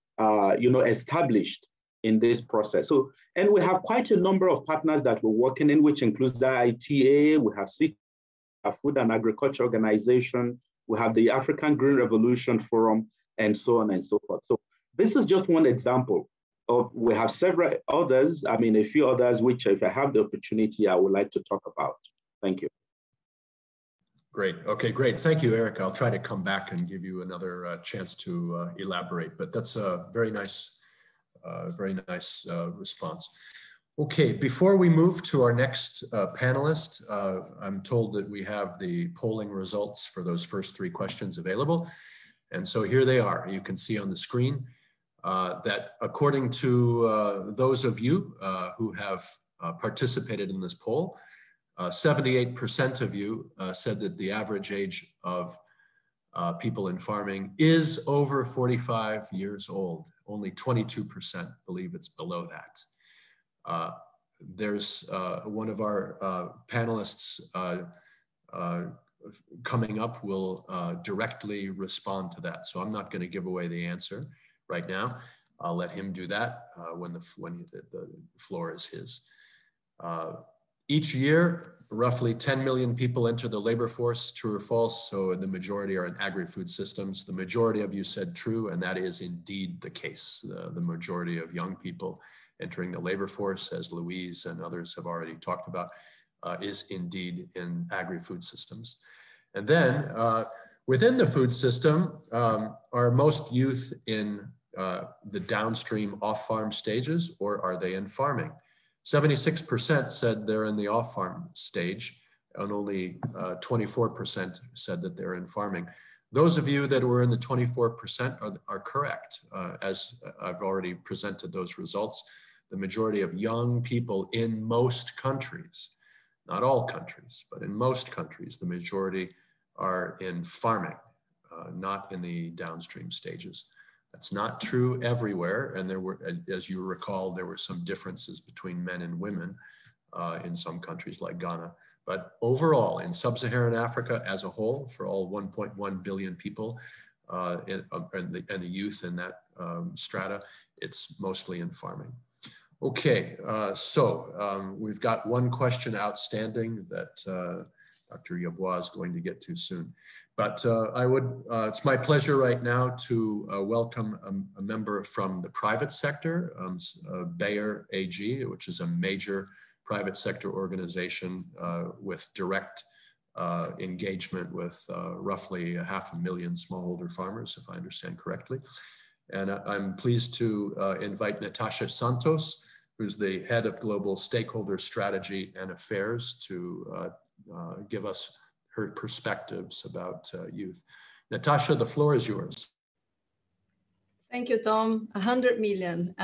established in this process. So, and we have quite a number of partners that we're working in, which includes the ITA, we have a Food and Agriculture Organization, we have the African Green Revolution Forum, and so on and so forth. So this is just one example of, we have several others, a few others, which if I have the opportunity, I would like to talk about. Thank you. Great. Okay, great. Thank you, Eric. I'll try to come back and give you another chance to elaborate, but that's a very nice response. Okay, before we move to our next panelist, I'm told that we have the polling results for those first 3 questions available. And so here they are. You can see on the screen. that according to those of you who have participated in this poll, 78% of you said that the average age of people in farming is over 45 years old. Only 22% believe it's below that. There's one of our panelists coming up will directly respond to that. So I'm not going to give away the answer right now. I'll let him do that when the floor is his. Each year, roughly 10 million people enter the labor force, true or false, so the majority are in agri-food systems. The majority of you said true, and that is indeed the case. The majority of young people entering the labor force, as Louise and others have already talked about, is indeed in agri-food systems. And then within the food system, are most youth in the downstream off-farm stages, or are they in farming? 76% said they're in the off-farm stage, and only 24% said that they're in farming. Those of you that were in the 24% are correct. As I've already presented those results, the majority of young people in most countries, not all countries, but in most countries, the majority are in farming, not in the downstream stages. That's not true everywhere. And there were, as you recall, there were some differences between men and women in some countries like Ghana. But overall, in sub-Saharan Africa as a whole, for all 1.1 billion people and the youth in that strata, it's mostly in farming. Okay, so we've got one question outstanding that Dr. Yeboah is going to get to soon. But it's my pleasure right now to welcome a member from the private sector, Bayer AG, which is a major private sector organization with direct engagement with roughly 500,000 smallholder farmers, if I understand correctly. And I'm pleased to invite Natasha Santos, who's the head of Global Stakeholder Strategy and Affairs, to give us her perspectives about youth. Natasha, the floor is yours. Thank you, Tom. 100 million.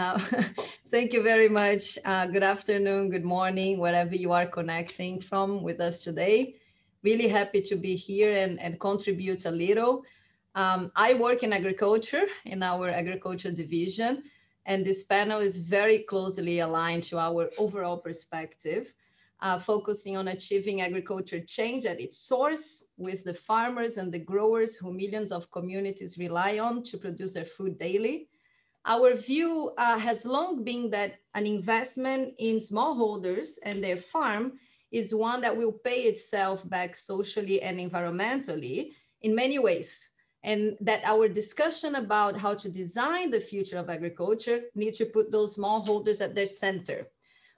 Thank you very much. Good afternoon, good morning, wherever you are connecting from with us today. Really happy to be here and contribute a little. I work in agriculture, in our agriculture division, and this panel is very closely aligned to our overall perspective, focusing on achieving agriculture change at its source with the farmers and the growers who millions of communities rely on to produce their food daily. Our view has long been that an investment in smallholders and their farm is one that will pay itself back socially and environmentally in many ways, and that our discussion about how to design the future of agriculture needs to put those smallholders at their center.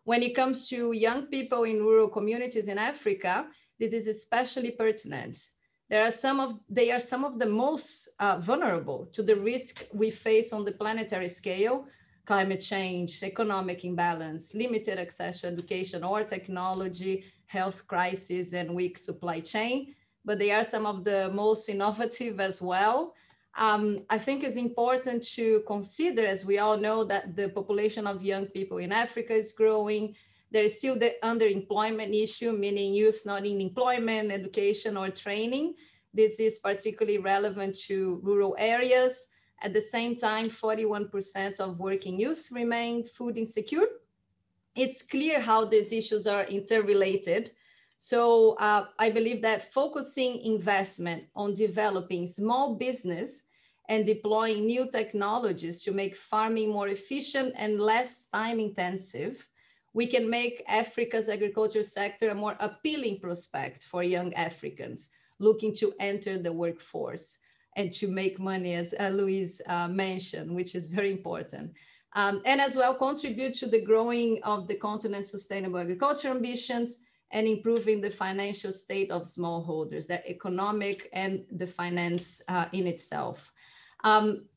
When it comes to young people in rural communities in Africa, this is especially pertinent. They are some of the most vulnerable to the risk we face on the planetary scale: climate change, economic imbalance, limited access to education or technology, health crisis, and weak supply chain. But they are some of the most innovative as well. I think it's important to consider, as we all know, that the population of young people in Africa is growing. There is still the underemployment issue, meaning youth not in employment, education, or training. This is particularly relevant to rural areas. At the same time, 41% of working youth remain food insecure. It's clear how these issues are interrelated. So I believe that focusing investment on developing small business and deploying new technologies to make farming more efficient and less time intensive, we can make Africa's agriculture sector a more appealing prospect for young Africans looking to enter the workforce and to make money, as Louise mentioned, which is very important. And as well contribute to the growing of the continent's sustainable agriculture ambitions and improving the financial state of smallholders, their economic and the finance in itself.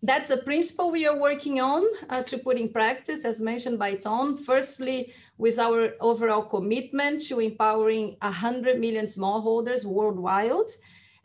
That's a principle we are working on to put in practice, as mentioned by Tom. Firstly, with our overall commitment to empowering 100 million smallholders worldwide,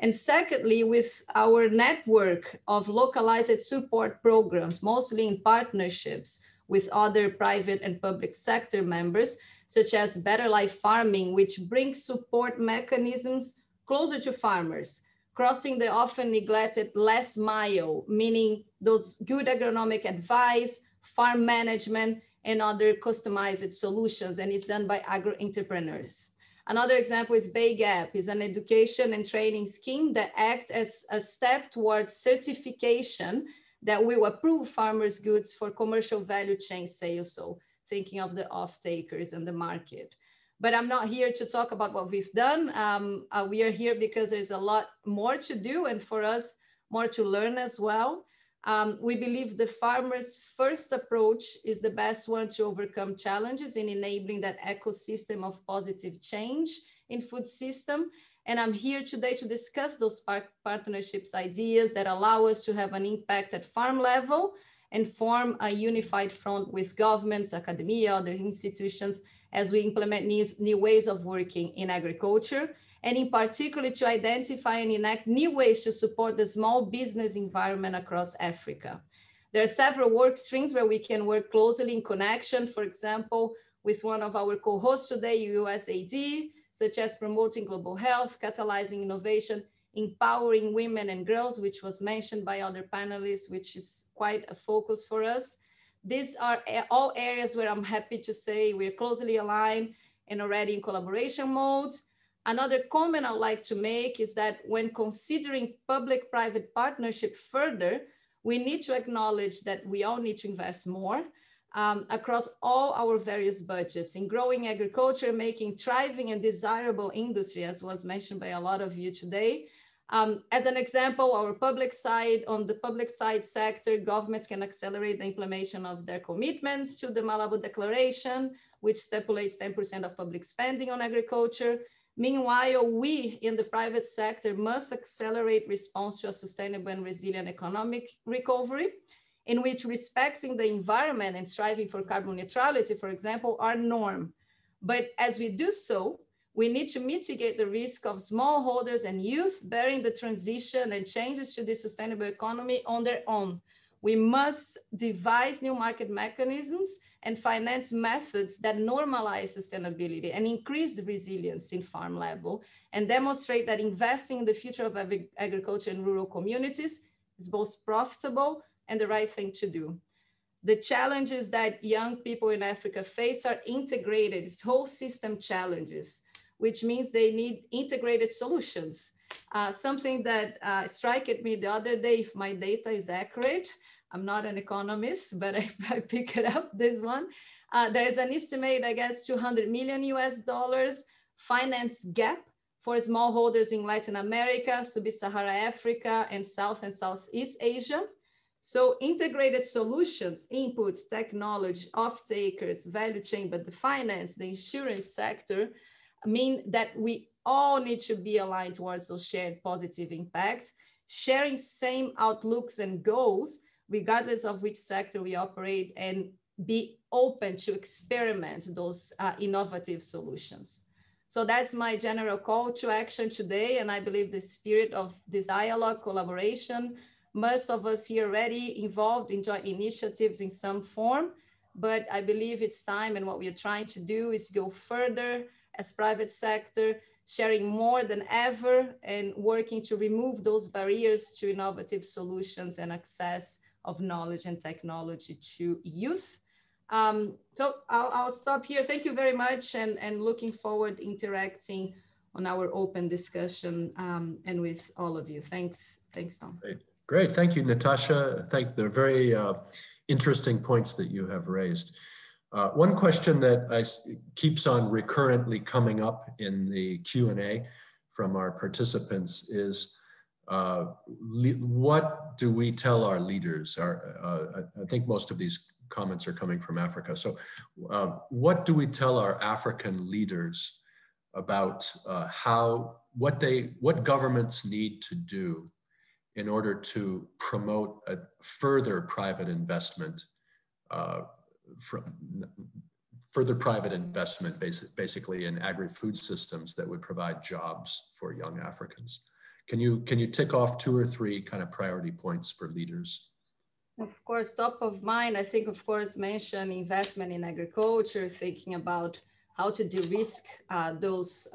And secondly, with our network of localized support programs, mostly in partnerships with other private and public sector members, such as Better Life Farming, which brings support mechanisms closer to farmers, crossing the often neglected last mile, meaning those good agronomic advice, farm management, and other customized solutions, and is done by agro-entrepreneurs. Another example is Bay Gap, is an education and training scheme that acts as a step towards certification that will approve farmers' goods for commercial value chain sales, so thinking of the off-takers and the market. But I'm not here to talk about what we've done. We are here because there's a lot more to do, and for us, more to learn as well. We believe the farmer's first approach is the best one to overcome challenges in enabling that ecosystem of positive change in food system. And I'm here today to discuss those partnerships ideas that allow us to have an impact at farm level and form a unified front with governments, academia, other institutions, as we implement new ways of working in agriculture, and in particular to identify and enact new ways to support the small business environment across Africa. There are several work streams where we can work closely in connection, for example, with one of our co-hosts today, USAID, such as promoting global health, catalyzing innovation, empowering women and girls, which was mentioned by other panelists, which is quite a focus for us. These are all areas where I'm happy to say we're closely aligned and already in collaboration modes. Another comment I'd like to make is that when considering public-private partnership further, we need to acknowledge that we all need to invest more across all our various budgets in growing agriculture, making thriving and desirable industry, as was mentioned by a lot of you today. As an example, on the public side sector, governments can accelerate the implementation of their commitments to the Malabo Declaration, which stipulates 10% of public spending on agriculture. Meanwhile, we in the private sector must accelerate response to a sustainable and resilient economic recovery, in which respecting the environment and striving for carbon neutrality, for example, are norm. But as we do so, we need to mitigate the risk of smallholders and youth bearing the transition and changes to the sustainable economy on their own. We must devise new market mechanisms and finance methods that normalize sustainability and increase the resilience in farm level and demonstrate that investing in the future of agriculture and rural communities is both profitable and the right thing to do. The challenges that young people in Africa face are integrated, it's whole system challenges, which means they need integrated solutions. Something that struck at me the other day, if my data is accurate, I'm not an economist, but I pick it up, this one. There's an estimate, I guess, $200 million US finance gap for smallholders in Latin America, Sub-Saharan Africa, and South and Southeast Asia. So integrated solutions, inputs, technology, off-takers, value chain, but the finance, the insurance sector, mean that we all need to be aligned towards those shared positive impacts, sharing same outlooks and goals, regardless of which sector we operate, and be open to experiment those innovative solutions. So that's my general call to action today. And I believe the spirit of this dialogue, collaboration, most of us here already involved in joint initiatives in some form, but I believe it's time, and what we are trying to do is go further as private sector, sharing more than ever and working to remove those barriers to innovative solutions and access of knowledge and technology to youth. So I'll stop here. Thank you very much, and looking forward to interacting on our open discussion and with all of you. Thanks, Tom. Great, thank you, Natasha. They're very interesting points that you have raised. One question that keeps on recurrently coming up in the Q&A from our participants is, what do we tell our leaders? I think most of these comments are coming from Africa. So what do we tell our African leaders about what governments need to do in order to promote a further private investment, basically in agri-food systems that would provide jobs for young Africans? can you tick off 2 or 3 kind of priority points for leaders? Of course, top of mind, I think, of course, mention investment in agriculture, thinking about how to de-risk those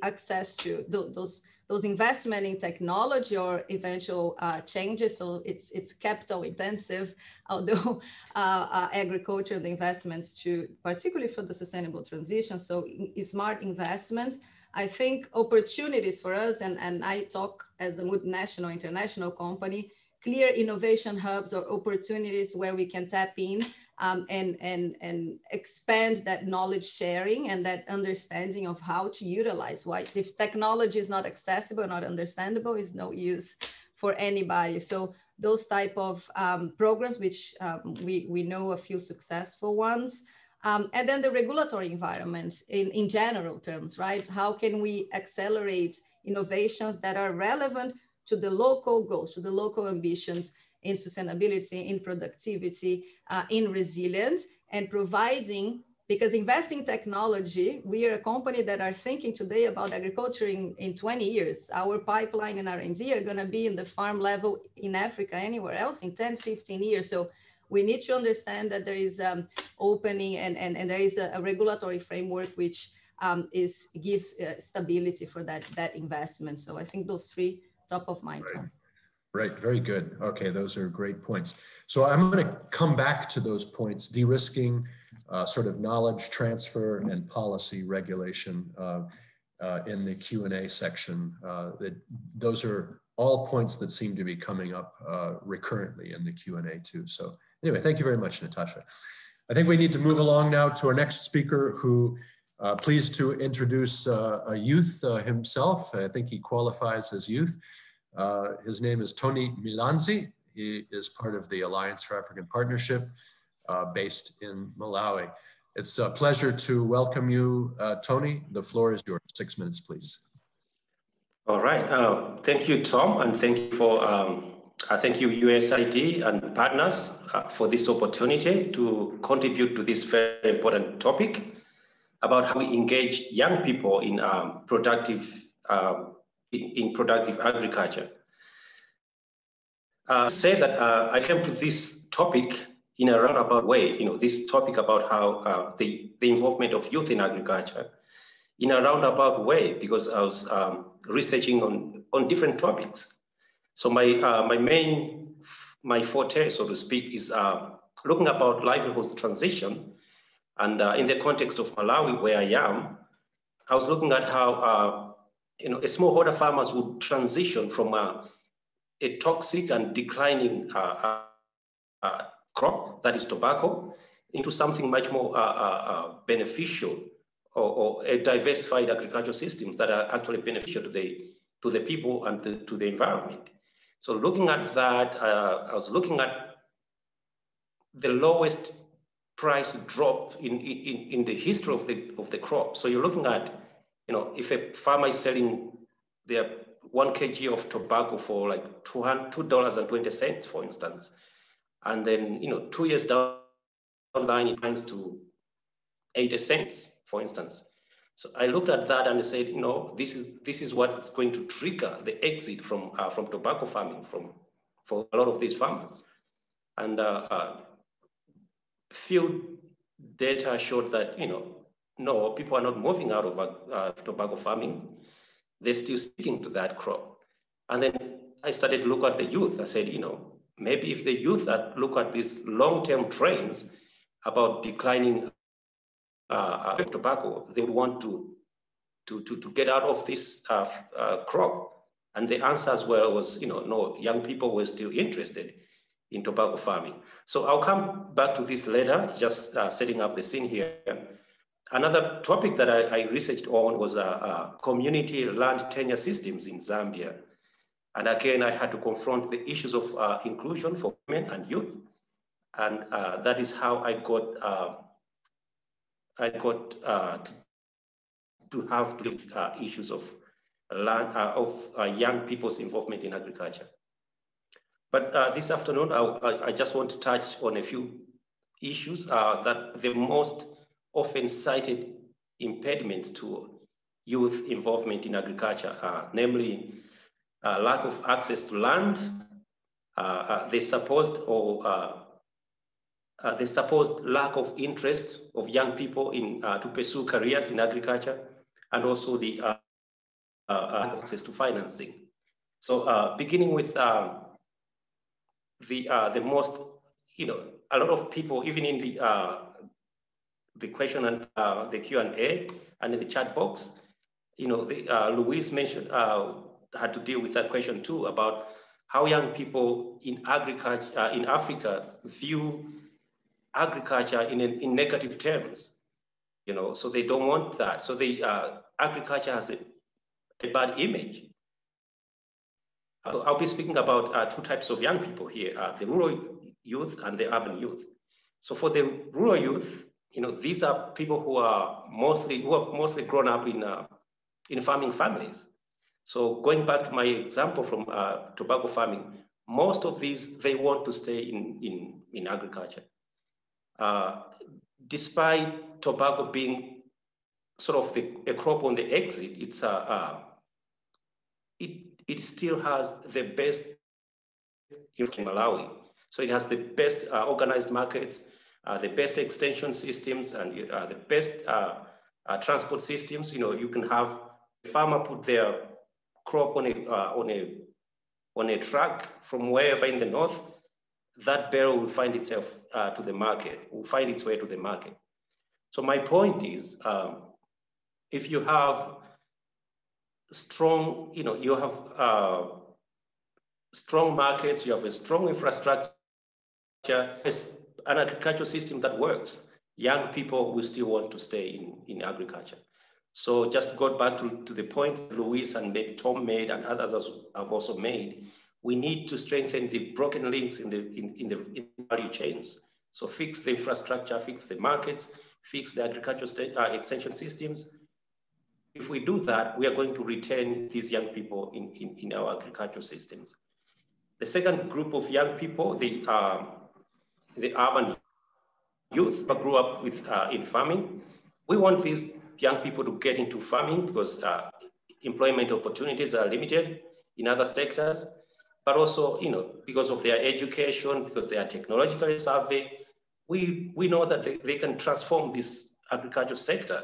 access to those investment in technology or eventual changes. So it's capital intensive, although agriculture, the investments to, particularly for the sustainable transition. So smart investments, I think opportunities for us, and I talk as a multinational, international company, clear innovation hubs or opportunities where we can tap in and expand that knowledge sharing and that understanding of how to utilize what. If technology is not accessible, not understandable, is no use for anybody. So those type of programs, which we know a few successful ones. And then the regulatory environment in general terms, right? How can we accelerate innovations that are relevant to the local goals, to the local ambitions in sustainability, in productivity, in resilience, and providing, because investing in technology, we are a company that are thinking today about agriculture in 20 years. Our pipeline and R&D are gonna be in the farm level in Africa, anywhere else in 10, 15 years. So we need to understand that there is opening and there is a regulatory framework which gives stability for that investment. So I think those 3 top of mind. Right. Right, very good. Okay, those are great points. So I'm going to come back to those points, de-risking, sort of knowledge transfer and policy regulation in the Q&A section. Those are all points that seem to be coming up recurrently in the Q&A too. So anyway, thank you very much, Natasha. I think we need to move along now to our next speaker, who pleased to introduce a youth himself. I think he qualifies as youth. His name is Tony Milanzi. He is part of the Alliance for African Partnership based in Malawi. It's a pleasure to welcome you, Tony. The floor is yours. 6 minutes, please. All right. Thank you, Tom, and thank you for thank you, USAID and partners for this opportunity to contribute to this very important topic about how we engage young people in productive agriculture. Say that I came to this topic in a roundabout way. You know, this topic about how the involvement of youth in agriculture in a roundabout way, because I was researching on different topics. So my forte, so to speak, is looking about livelihood transition. And in the context of Malawi, where I am, I was looking at how you know, smallholder farmers would transition from a toxic and declining crop, that is tobacco, into something much more beneficial, or a diversified agricultural system that are actually beneficial to the people and to the environment. So looking at that, I was looking at the lowest price drop in the history of the crop. So you're looking at, you know, if a farmer is selling their 1 kg of tobacco for like $2.20, for instance, and then, you know, 2 years down the line, it comes to 80 cents, for instance. So I looked at that and I said, you know, this is what's going to trigger the exit from tobacco farming for a lot of these farmers. And field data showed that, you know, no, people are not moving out of tobacco farming. They're still sticking to that crop. And then I started to look at the youth. I said, you know, maybe if the youth that look at these long-term trends about declining tobacco, they would want to get out of this crop. And the answer as well was, you know, no, young people were still interested in tobacco farming. So I'll come back to this later, just setting up the scene here. Another topic that I researched on was community land tenure systems in Zambia. And again, I had to confront the issues of inclusion for women and youth. And that is how I got to have issues of land, young people's involvement in agriculture. But this afternoon, I just want to touch on a few issues that the most often cited impediments to youth involvement in agriculture, namely lack of access to land, the supposed lack of interest of young people in to pursue careers in agriculture, and also the access to financing. So beginning with the most, a lot of people, even in the question and the Q&A and in the chat box, Louise mentioned had to deal with that question too, about how young people in agriculture in Africa view agriculture in negative terms. So they don't want that. So the agriculture has a bad image. So I'll be speaking about two types of young people here, the rural youth and the urban youth. So for the rural youth, these are people who have mostly grown up in farming families. So going back to my example from tobacco farming, most of these, they want to stay in agriculture. Despite tobacco being sort of a crop on the exit, it still has the best in Malawi. So it has the best organized markets, the best extension systems, and the best transport systems. You can have a farmer put their crop on a truck from wherever in the north. That barrel will find itself to the market, will find its way to the market. So my point is, if you have strong, you have strong markets, you have a strong infrastructure, an agricultural system that works, young people will still want to stay in agriculture. So just go back to the point Louise and maybe Tom made and others have also made. We need to strengthen the broken links in the value chains. So fix the infrastructure, fix the markets, fix the agricultural extension systems. If we do that, we are going to retain these young people in our agricultural systems. The second group of young people, the urban youth who grew up in farming. We want these young people to get into farming because employment opportunities are limited in other sectors, but also, because of their education, because they are technologically savvy, we know that they can transform this agricultural sector,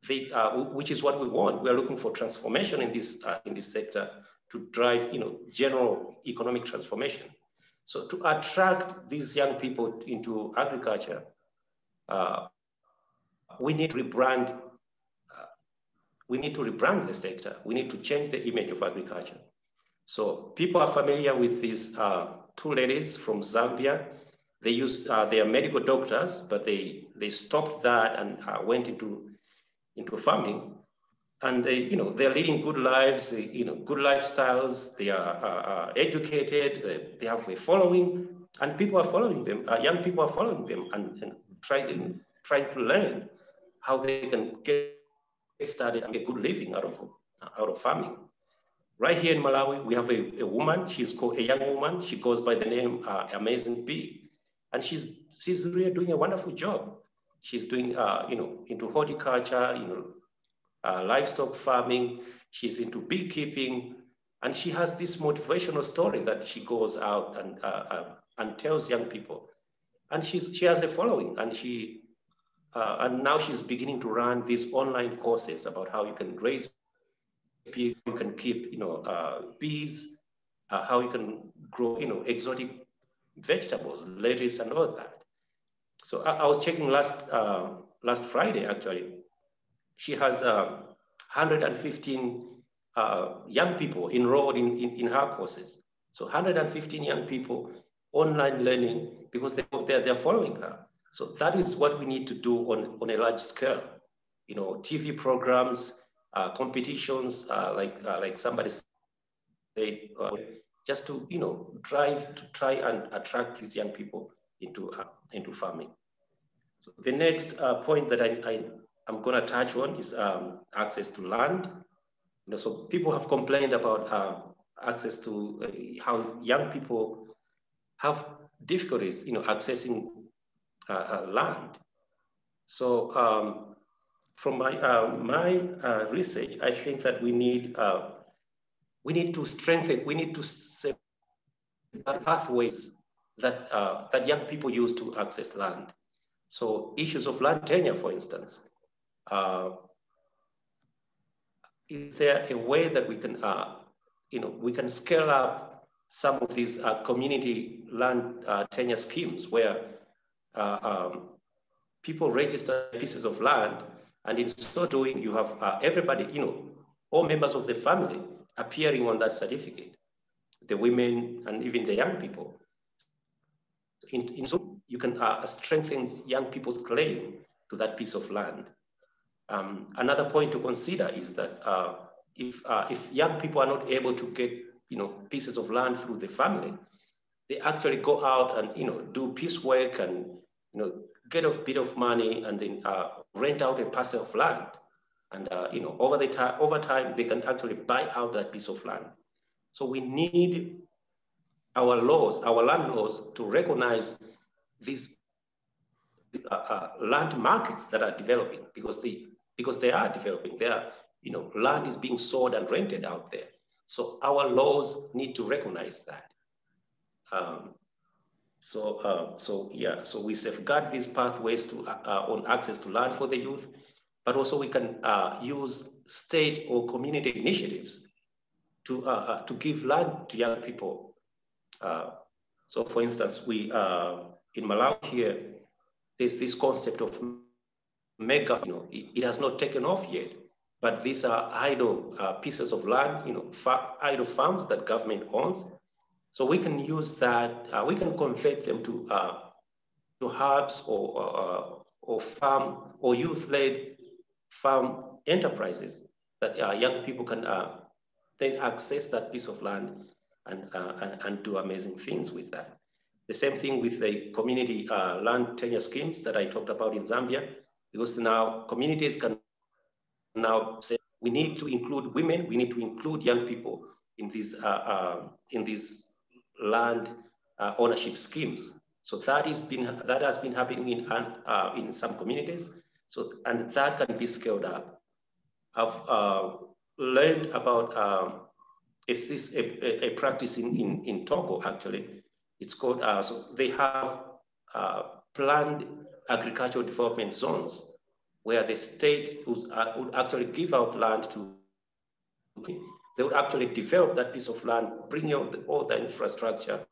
which is what we want. We are looking for transformation in this sector to drive, general economic transformation. So to attract these young people into agriculture, we need to rebrand. We need to rebrand the sector. We need to change the image of agriculture. So people are familiar with these two ladies from Zambia. They they are medical doctors, but they stopped that and went into farming. And they're leading good lives, good lifestyles. They are educated. They have a following, and people are following them. Young people are following them and trying to learn how they can get started and get good living out of farming. Right here in Malawi, we have a woman. She's called a young woman. She goes by the name Amazing Bee, and she's really doing a wonderful job. She's doing into horticulture, livestock farming. She's into beekeeping, and she has this motivational story that she goes out and tells young people. And she has a following, and and now she's beginning to run these online courses about how you can raise bees, you can keep bees, how you can grow exotic vegetables, lettuce, and all that. So I was checking last Friday actually. She has 115 young people enrolled in her courses. So 115 young people online learning because they're following her. So that is what we need to do on a large scale. TV programs, competitions, like somebody said, just to try and attract these young people into farming. So the next point that I'm going to touch on is access to land. So people have complained about access to how young people have difficulties, accessing land. So from my research, I think that we we need to strengthen, we need to set pathways that, that young people use to access land. So issues of land tenure, for instance, is there a way that we can, we can scale up some of these community land tenure schemes where people register pieces of land, and in so doing, you have everybody, all members of the family appearing on that certificate, the women and even the young people. In so you can strengthen young people's claim to that piece of land. Another point to consider is that if young people are not able to get pieces of land through the family, they actually go out and do piecework and get a bit of money and then rent out a parcel of land, and over time they can actually buy out that piece of land. So we need our laws, our land laws, to recognize these land markets that are developing, because they are developing. They are, land is being sold and rented out there. So our laws need to recognize that. So we safeguard these pathways to on access to land for the youth, but also we can use state or community initiatives to give land to young people. So for instance, we in Malawi here, there's this concept of mega, it has not taken off yet, but these are idle pieces of land, idle farms that government owns. So we can use that, we can convert them to hubs or farm or youth-led farm enterprises that young people can then access that piece of land and do amazing things with that. The same thing with the community land tenure schemes that I talked about in Zambia, because now communities can now say, we need to include women, we need to include young people in these land ownership schemes. So that has been happening in some communities. So, and that can be scaled up. I've learned about a practice in Togo, actually. It's called, so they have planned agricultural development zones where the state would actually give out land to, they would actually develop that piece of land, bring out all the infrastructure,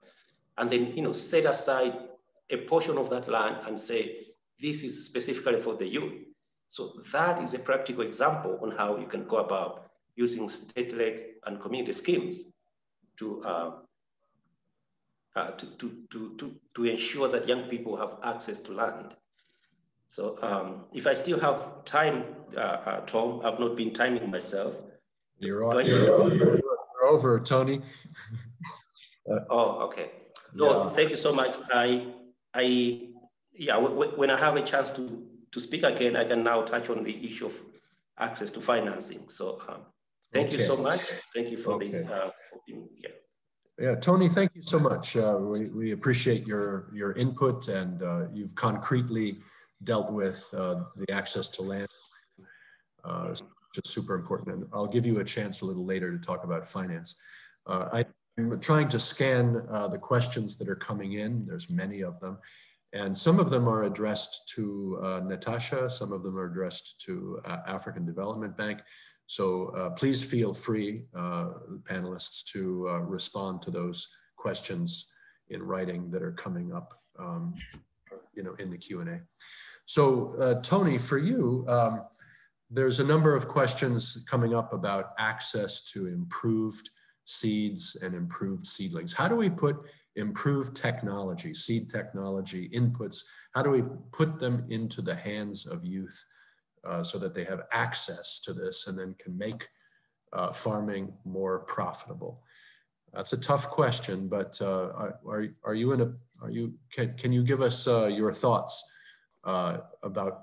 and then set aside a portion of that land and say, this is specifically for the youth. So that is a practical example on how you can go about using state-led and community schemes to ensure that young people have access to land. So if I still have time, Tom, I've not been timing myself. You're over, Tony. Oh, okay. No, thank you so much. When I have a chance to speak again, I can now touch on the issue of access to financing. So thank you so much. Thank you for being here. Yeah, Tony, thank you so much. We appreciate your input, and you've concretely dealt with the access to land, which is super important. And I'll give you a chance a little later to talk about finance. I'm trying to scan the questions that are coming in. There's many of them. And some of them are addressed to Natasha. Some of them are addressed to African Development Bank. So please feel free, panelists, to respond to those questions in writing that are coming up, in the Q&A. So Tony, for you, there's a number of questions coming up about access to improved seeds and improved seedlings. How do we put improved technology, seed technology, inputs, how do we put them into the hands of youth so that they have access to this and then can make farming more profitable? That's a tough question, but can you give us your thoughts about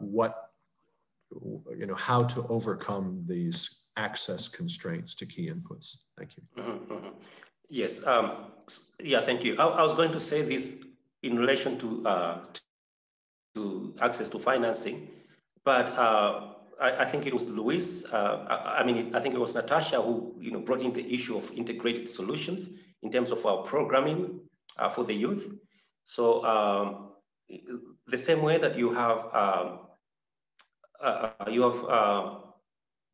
how to overcome these access constraints to key inputs? Thank you. Yes, thank you. I was going to say this in relation to access to financing, but I think it was Louise. I think it was Natasha who brought in the issue of integrated solutions in terms of our programming for the youth. So the same way that you have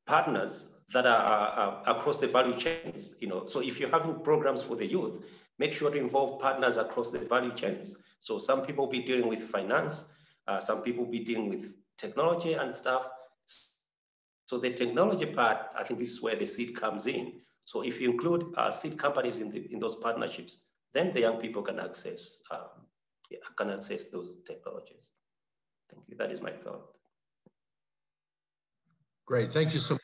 partners that are across the value chains. So if you're having programs for the youth, make sure to involve partners across the value chains. So some people be dealing with finance, some people be dealing with technology and stuff. So the technology part, I think this is where the seed comes in. So if you include seed companies in those partnerships, then the young people can access those technologies. Thank you. That is my thought. Great. Thank you so much.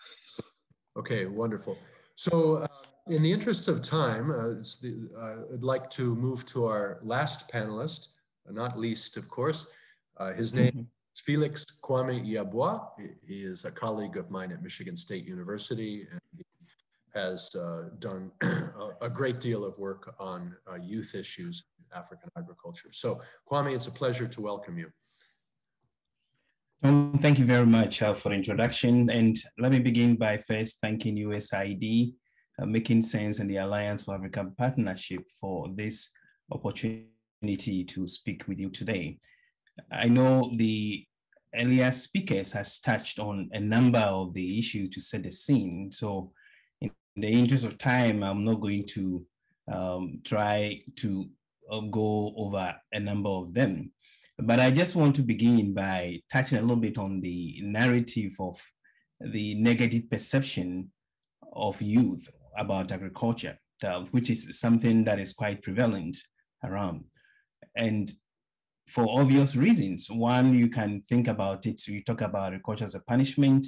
Okay, wonderful. So in the interest of time, I'd like to move to our last panelist, not least, of course. His name is Felix Kwame Iabwa. He is a colleague of mine at Michigan State University, and he has done a great deal of work on youth issues in African agriculture. So Kwame, it's a pleasure to welcome you. Thank you very much for the introduction. And let me begin by first thanking USAID, Making Sense, and the Alliance for African Partnership for this opportunity to speak with you today. I know the earlier speakers has touched on a number of the issues to set the scene. So in the interest of time, I'm not going to try to go over a number of them. But I just want to begin by touching a little bit on the narrative of the negative perception of youth about agriculture, which is something that is quite prevalent around. And for obvious reasons. One, you can think about it, we talk about agriculture as a punishment,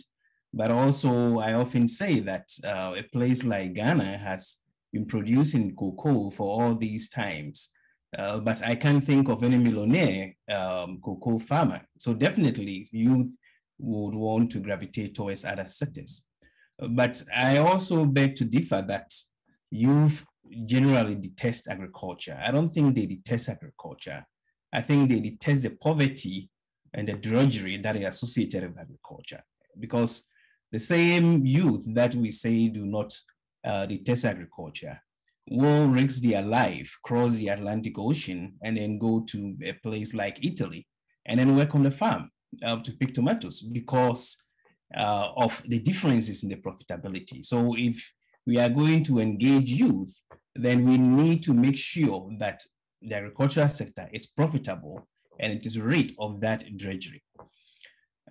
but also I often say that a place like Ghana has been producing cocoa for all these times. But I can't think of any millionaire cocoa farmer. So definitely youth would want to gravitate towards other sectors. But I also beg to differ that youth generally detest agriculture. I don't think they detest agriculture. I think they detest the poverty and the drudgery that is associated with agriculture. Because the same youth that we say do not detest agriculture will risk their life, cross the Atlantic Ocean, and then go to a place like Italy, and then work on the farm to pick tomatoes because of the differences in the profitability. So if we are going to engage youth, then we need to make sure that the agricultural sector is profitable and it is rid of that drudgery.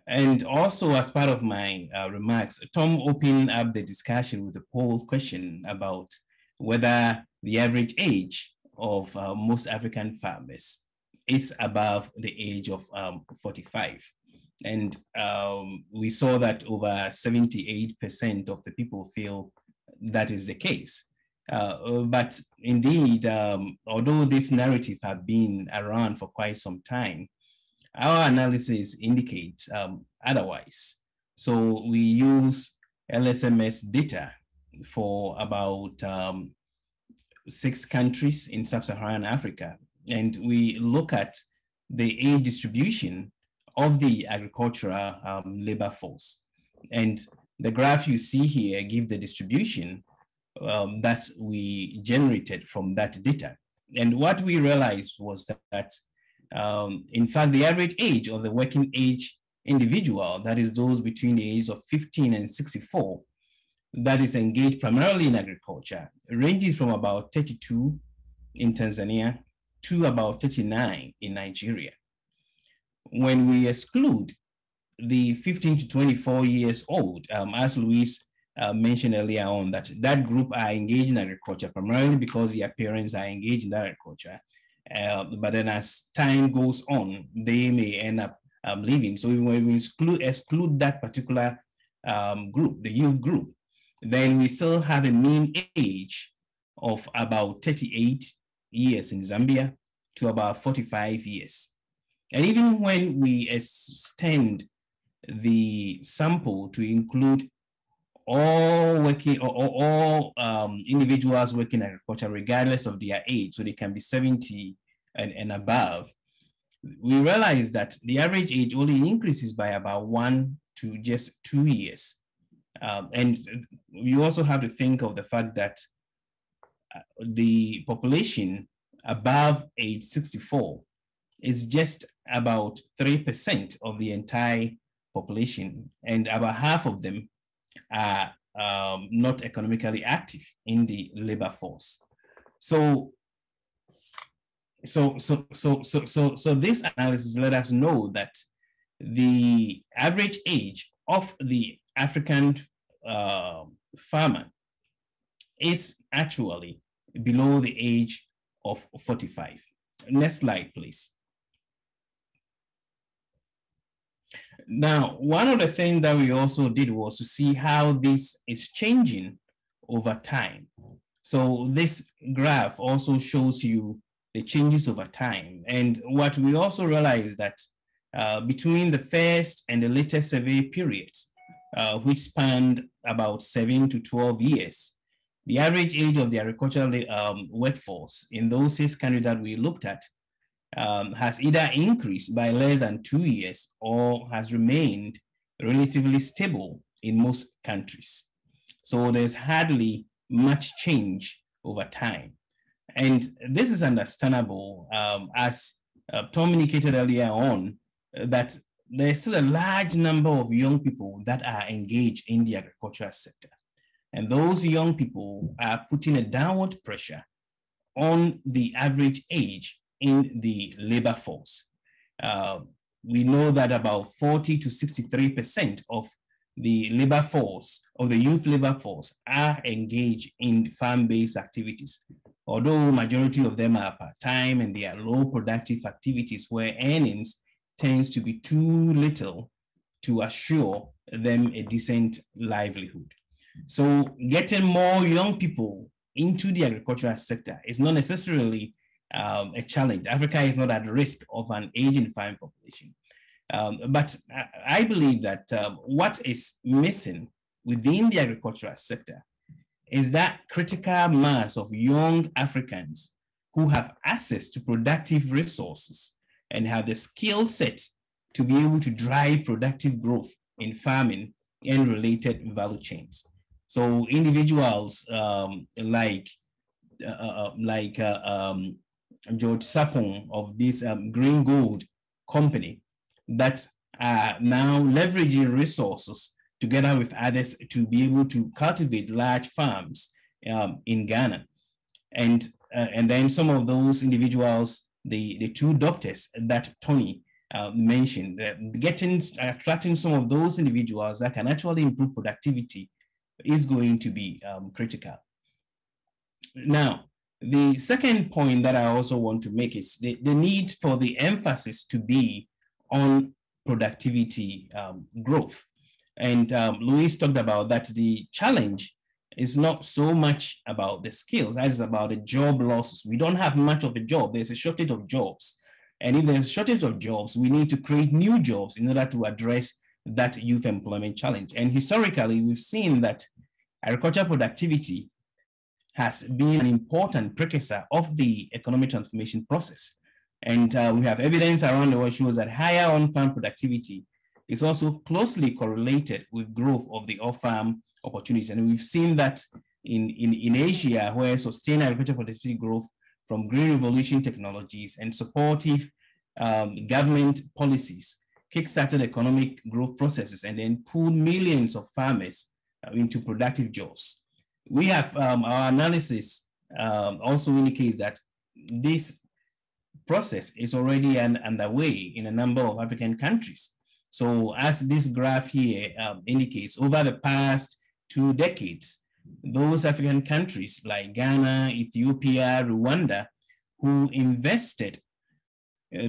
And also, as part of my remarks, Tom opened up the discussion with a poll question about whether the average age of most African farmers is above the age of 45. And we saw that over 78% of the people feel that is the case. But indeed, although this narrative has been around for quite some time, our analysis indicates otherwise. So we use LSMS data for about 6 countries in sub-Saharan Africa. And we look at the age distribution of the agricultural labor force. And the graph you see here gives the distribution that we generated from that data. And what we realized was that in fact, the average age of the working age individual, that is those between the age of 15 and 64, that is engaged primarily in agriculture, ranges from about 32 in Tanzania to about 39 in Nigeria. When we exclude the 15 to 24 years old, as Louise mentioned earlier on, that group are engaged in agriculture primarily because their parents are engaged in agriculture. But then as time goes on, they may end up leaving. So when we exclude that particular group, the youth group, then we still have a mean age of about 38 years in Zambia to about 45 years. And even when we extend the sample to include all working or all individuals working in agriculture, regardless of their age, so they can be 70 and above, we realize that the average age only increases by about 1 to just 2 years. And you also have to think of the fact that the population above age 64 is just about 3% of the entire population, and about half of them are not economically active in the labor force. So this analysis let us know that the average age of the African farmer is actually below the age of 45. Next slide, please. Now, one of the things that we also did was to see how this is changing over time. So this graph also shows you the changes over time. And what we also realized that between the first and the latest survey periods, which spanned about 7 to 12 years, the average age of the agricultural workforce in those 6 countries that we looked at has either increased by less than 2 years or has remained relatively stable in most countries. So there's hardly much change over time. And this is understandable, as Tom indicated earlier on, that there's still a large number of young people that are engaged in the agricultural sector. And those young people are putting a downward pressure on the average age in the labor force. We know that about 40 to 63% of the labor force, of the youth labor force, are engaged in farm-based activities. Although majority of them are part-time and they are low productive activities where earnings tends to be too little to assure them a decent livelihood. So getting more young people into the agricultural sector is not necessarily a challenge. Africa is not at risk of an aging farm population. But I believe that what is missing within the agricultural sector is that critical mass of young Africans who have access to productive resources and have the skill set to be able to drive productive growth in farming and related value chains. So individuals like George Sapong of this Green Gold company that are now leveraging resources together with others to be able to cultivate large farms in Ghana. And then some of those individuals, the 2 doctors that Tony mentioned, attracting some of those individuals that can actually improve productivity is going to be critical. Now, the second point that I also want to make is the need for the emphasis to be on productivity growth. And Louise talked about that the challenge is not so much about the skills, that is about the job losses. We don't have much of a job, there's a shortage of jobs. And if there's a shortage of jobs, we need to create new jobs in order to address that youth employment challenge. And historically, we've seen that agricultural productivity has been an important precursor of the economic transformation process. And we have evidence around the world shows that higher on-farm productivity is also closely correlated with growth of the off-farm opportunities. And we've seen that in Asia, where sustained agricultural productivity growth from green revolution technologies and supportive government policies kickstarted economic growth processes and then pulled millions of farmers into productive jobs. We have our analysis also indicates that this process is already underway in a number of African countries. So as this graph here indicates, over the past 2 decades, those African countries like Ghana, Ethiopia, Rwanda, who invested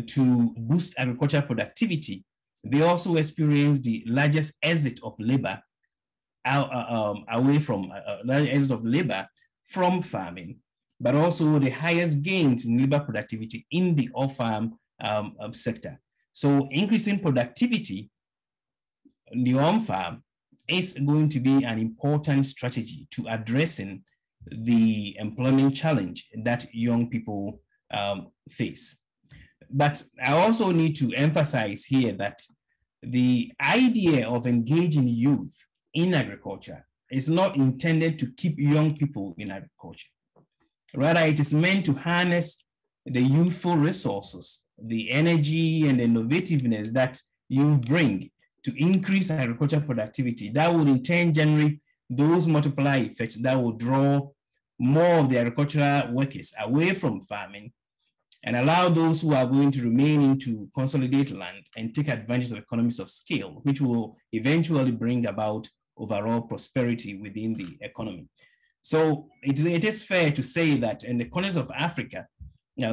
to boost agricultural productivity, they also experienced the largest exit of labor away from exit of labor from farming, but also the highest gains in labor productivity in the off-farm sector. So increasing productivity in the on-farm is going to be an important strategy to addressing the employment challenge that young people face. But I also need to emphasize here that the idea of engaging youth in agriculture is not intended to keep young people in agriculture. Rather, it is meant to harness the youthful resources, the energy and the innovativeness that you bring to increase agricultural productivity. That will in turn generate those multiplier effects that will draw more of the agricultural workers away from farming and allow those who are going to remain to consolidate land and take advantage of economies of scale, which will eventually bring about overall prosperity within the economy. So it is fair to say that in the corners of Africa,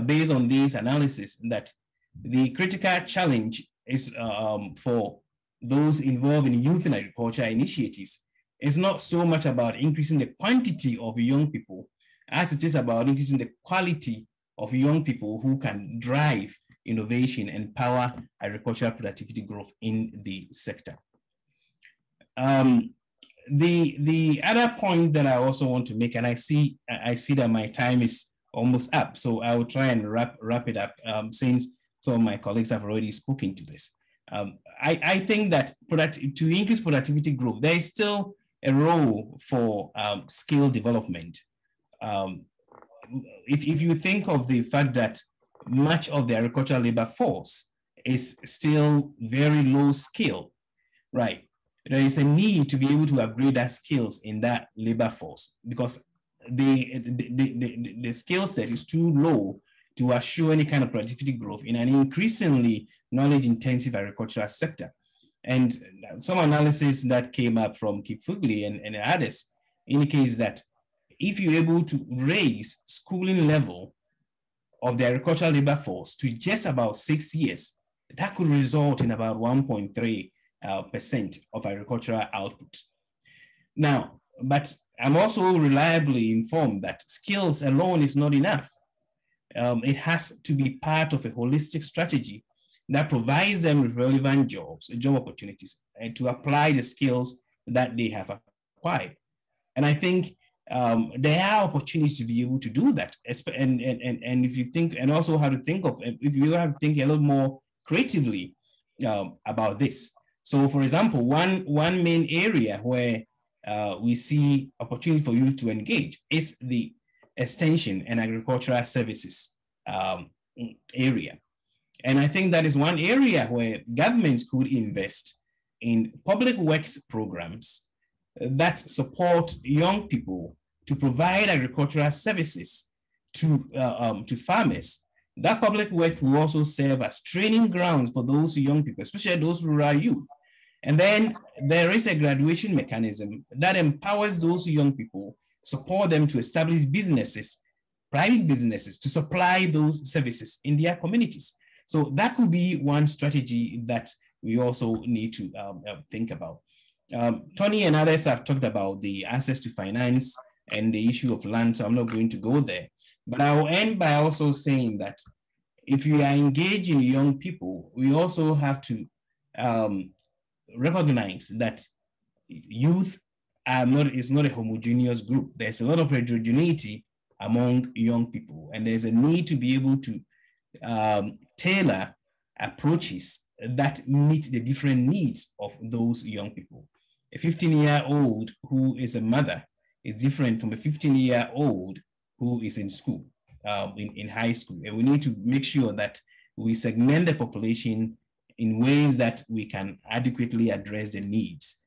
based on this analysis, that the critical challenge is for those involved in youth and agriculture initiatives is not so much about increasing the quantity of young people as it is about increasing the quality of young people who can drive innovation and power agricultural productivity growth in the sector. The other point that I also want to make, and I see that my time is almost up, so I will try and wrap it up since some of my colleagues have already spoken to this. I think that to increase productivity growth, there is still a role for skill development. If you think of the fact that much of the agricultural labor force is still very low skill, right? There is a need to be able to upgrade that skills in that labor force because the skill set is too low to assure any kind of productivity growth in an increasingly knowledge-intensive agricultural sector. And some analysis that came up from Kipfugli and others indicates that if you're able to raise schooling level of the agricultural labor force to just about 6 years, that could result in about 1.3% of agricultural output. Now, but I'm also reliably informed that skills alone is not enough. It has to be part of a holistic strategy that provides them with relevant jobs, job opportunities, and to apply the skills that they have acquired. And I think there are opportunities to be able to do that. And if you think, and also how to think of, if you have to think a little more creatively about this. So for example, one main area where we see opportunity for you to engage is the extension and agricultural services area. And I think that is one area where governments could invest in public works programs that support young people to provide agricultural services to farmers. That public work will also serve as training grounds for those young people, especially those rural youth. And then there is a graduation mechanism that empowers those young people, support them to establish businesses, private businesses, to supply those services in their communities. So that could be one strategy that we also need to think about. Tony and others have talked about the access to finance and the issue of land, so I'm not going to go there. But I will end by also saying that if you are engaging young people, we also have to recognize that youth is not a homogeneous group. There's a lot of heterogeneity among young people, and there's a need to be able to tailor approaches that meet the different needs of those young people. A 15-year-old who is a mother is different from a 15-year-old who is in school, in high school. And we need to make sure that we segment the population in ways that we can adequately address the needs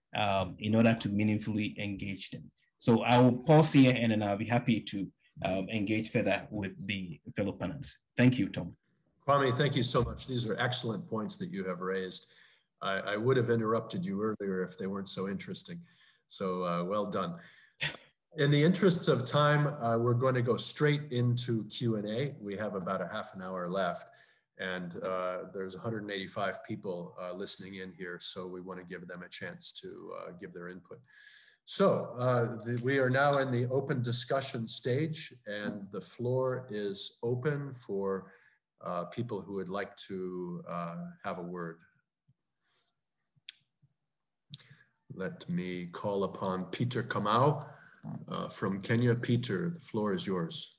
in order to meaningfully engage them. So I will pause here and then I'll be happy to engage further with the fellow panelists. Thank you, Tom. Kwame, thank you so much. These are excellent points that you have raised. I would have interrupted you earlier if they weren't so interesting. So well done. In the interests of time, we're going to go straight into Q&A. We have about a half an hour left, and there's 185 people listening in here, so we want to give them a chance to give their input. So we are now in the open discussion stage, and the floor is open for people who would like to have a word. Let me call upon Peter Kamau from Kenya. Peter, the floor is yours.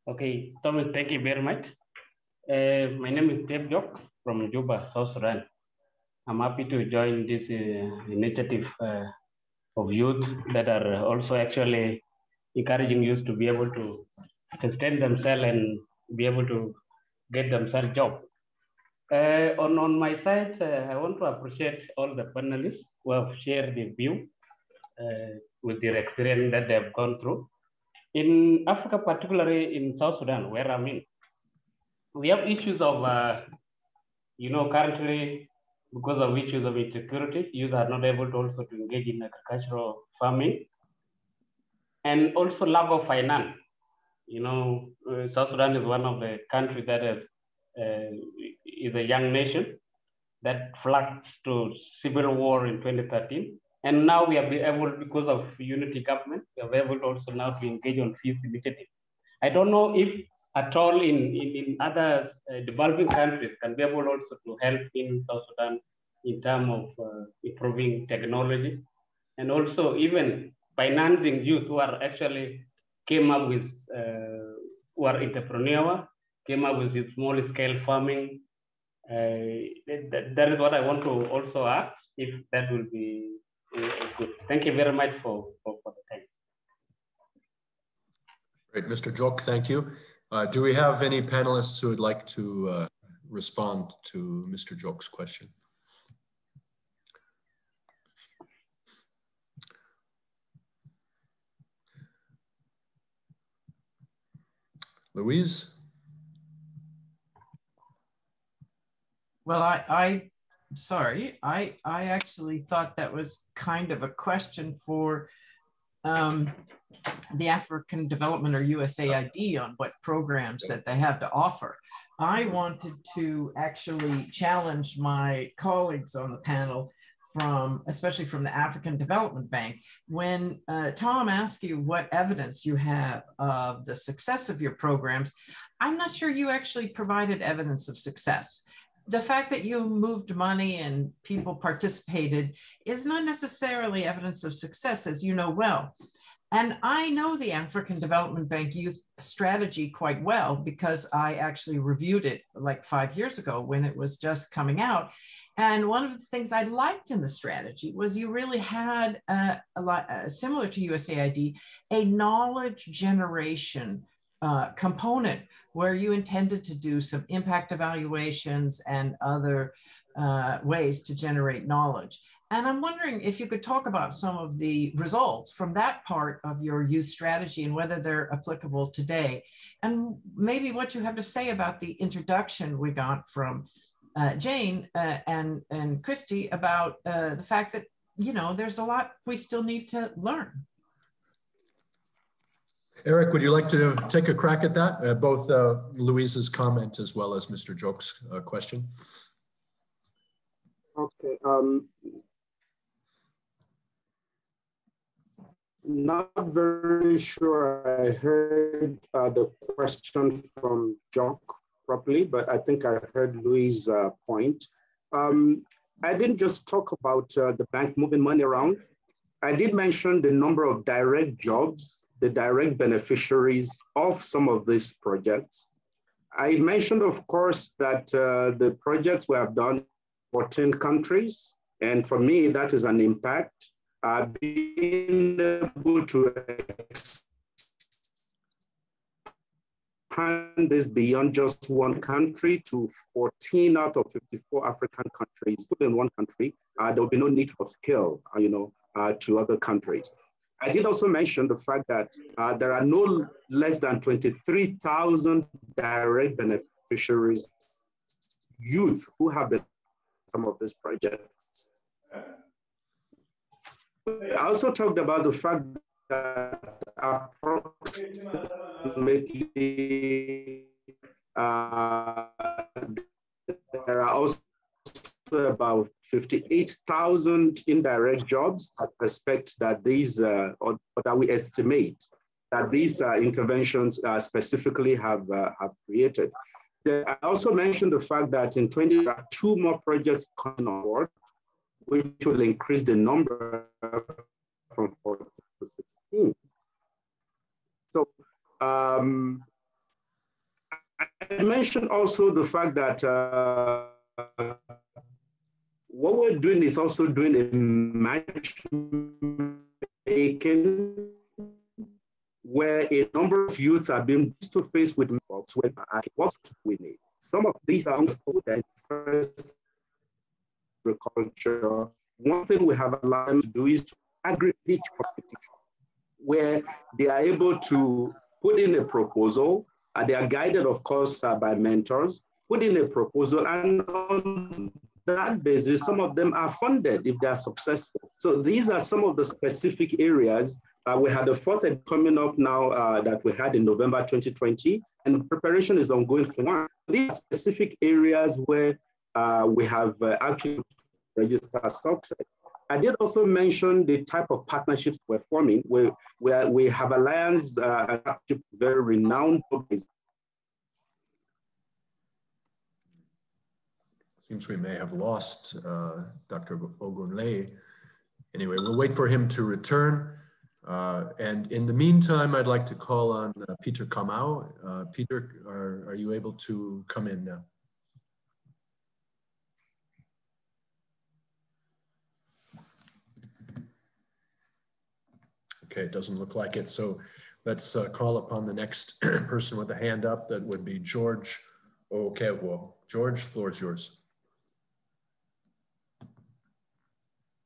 Okay, Thomas, thank you very much. My name is Dave Jock from Juba, South Sudan. I'm happy to join this initiative of youth that are also actually encouraging youth to be able to sustain themselves and be able to get themselves job. On my side, I want to appreciate all the panelists who have shared their view with their experience that they have gone through. In Africa, particularly in South Sudan, where I'm in, we have issues of, currently, because of issues of insecurity, youth are not able to also to engage in agricultural farming, and also lack of finance. South Sudan is one of the countries that is a young nation that flagged to civil war in 2013. And now we have been able, because of unity government, we are able also now to engage on peace initiative. I don't know if at all in other developing countries can be able also to help in South Sudan in terms of improving technology, and also even financing youth who are actually came up with, who are entrepreneur, came up with small scale farming. That is what I want to also ask, if that will be good. Thank you very much for the time. Great, Mr. Jok, thank you. Do we have any panelists who would like to respond to Mr. Jok's question? Louise? Well, I actually thought that was kind of a question for the African Development or USAID on what programs that they have to offer. I wanted to actually challenge my colleagues on the panel especially from the African Development Bank. When Tom asked you what evidence you have of the success of your programs, I'm not sure you actually provided evidence of success. The fact that you moved money and people participated is not necessarily evidence of success, as you know well. And I know the African Development Bank youth strategy quite well, because I actually reviewed it like 5 years ago when it was just coming out. And one of the things I liked in the strategy was you really had a lot, similar to USAID, a knowledge generation component where you intended to do some impact evaluations and other ways to generate knowledge. And I'm wondering if you could talk about some of the results from that part of your youth strategy and whether they're applicable today. And maybe what you have to say about the introduction we got from Jane and Christy about the fact that, there's a lot we still need to learn. Eric, would you like to take a crack at that? Both Louise's comment as well as Mr. Jok's question. Okay. Not very sure I heard the question from Jok properly, but I think I heard Louise's point. I didn't just talk about the bank moving money around. I did mention the number of direct jobs, the direct beneficiaries of some of these projects. I mentioned, of course, that the projects we have done in 14 countries, and for me, that is an impact. Being able to expand this beyond just one country to 14 out of 54 African countries, within one country, there will be no need to upscale, to other countries. I did also mention the fact that there are no less than 23,000 direct beneficiaries, youth, who have been some of these projects. I also talked about the fact that approximately there are also about 58,000 indirect jobs. I expect that these, or that we estimate that these interventions specifically have created. I also mentioned the fact that in 2020, there are 2 more projects coming on board, which will increase the number from 14 to 16. So I mentioned also the fact that what we're doing is also doing a matchmaking where a number of youths are being face to face with folks when what's we need. Some of these are agriculture. One thing we have allowed them to do is to agri-pitch competition, where they are able to put in a proposal, and they are guided, of course, by mentors, put in a proposal, and on that basis, some of them are funded if they are successful. So these are some of the specific areas. We had a fourth coming up now that we had in November 2020, and preparation is ongoing for one. These are specific areas where we have actually registered success. I did also mention the type of partnerships we're forming, where we have alliance, very renowned companies. Seems we may have lost Dr. Ogunley. Anyway, we'll wait for him to return. And in the meantime, I'd like to call on Peter Kamau. Peter, are you able to come in now? Okay, it doesn't look like it. So let's call upon the next person with a hand up. That would be George Okewo. George, floor is yours.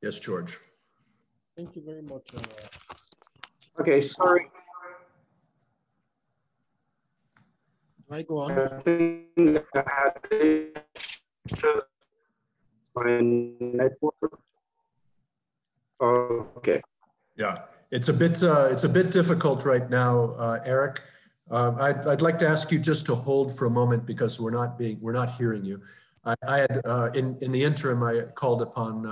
Yes, George. Thank you very much. Okay, sorry. Do I go on? I think I had just my network. Okay. Yeah, it's a bit difficult right now, Eric. I'd like to ask you just to hold for a moment because we're not hearing you. I had in the interim I called upon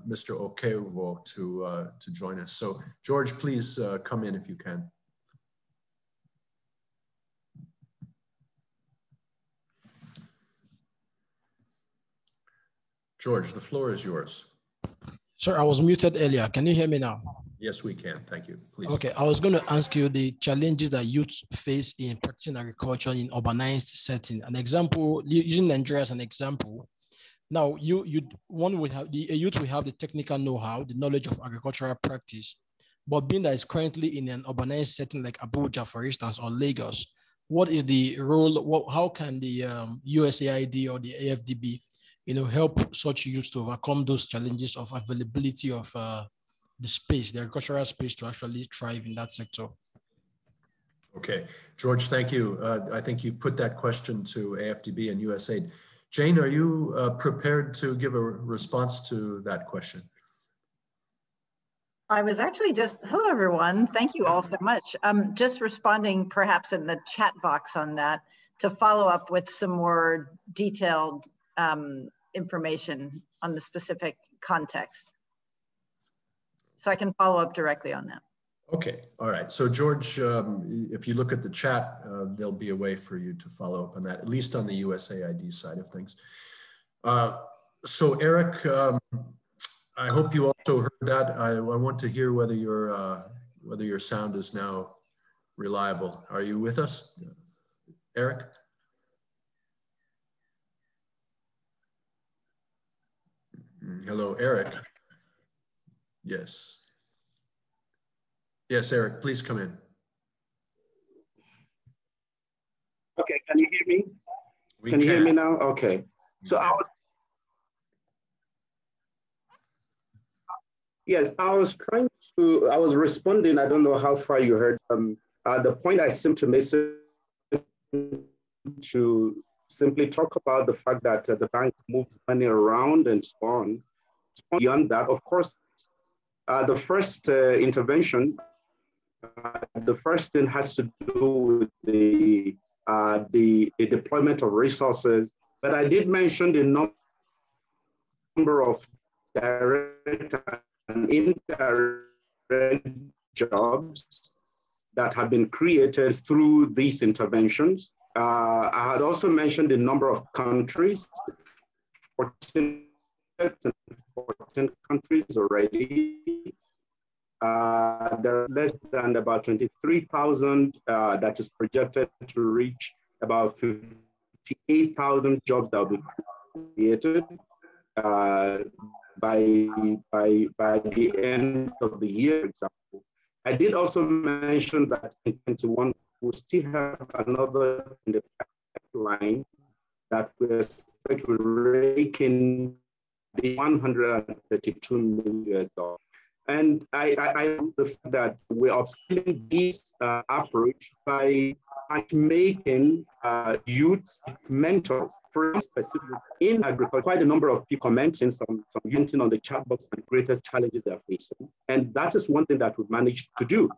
Mr. Okewo to join us. So George, please come in if you can. George, the floor is yours. Sir, I was muted earlier. Can you hear me now? Yes, we can. Thank you. Please. Okay, I was going to ask you the challenges that youth face in practicing agriculture in urbanized setting. An example, using Nigeria as an example. Now, one would have a youth will have the technical know-how, the knowledge of agricultural practice, but being that is currently in an urbanized setting like Abuja, for instance, or Lagos, what is the role? How can the USAID or the AFDB, help such youths to overcome those challenges of availability of the space, the agricultural space, to actually thrive in that sector? Okay, George, thank you. I think you've put that question to AFDB and USAID. Jane, are you prepared to give a response to that question? I was actually hello everyone, thank you all so much. Just responding perhaps in the chat box on that to follow up with some more detailed information on the specific context. So I can follow up directly on that. Okay, all right. So George, if you look at the chat, there'll be a way for you to follow up on that, at least on the USAID side of things. So Eric, I hope you also heard that. I want to hear whether your sound is now reliable. Are you with us, Eric? Hello, Eric. Yes. Yes, Eric, please come in. Okay, can you hear me? Can you hear me now? Okay. So I was responding, I don't know how far you heard, the point I seem to make to simply talk about the fact that the bank moves money around and so on. Beyond that, of course, the first intervention, the first thing has to do with the deployment of resources. But I did mention the number of direct and indirect jobs that have been created through these interventions. I had also mentioned the number of countries, 14 countries already. There are less than about 23,000 that is projected to reach about 58,000 jobs that will be created. by the end of the year, for example. I did also mention that in 2021, we still have another in the pipeline that we expect will rake in the $132 million. And I the fact that we're upscaling this approach by making youth mentors for specific in agriculture. Quite a number of people commenting, some hinting on the chat box and the greatest challenges they're facing. And that is one thing that we've managed to do.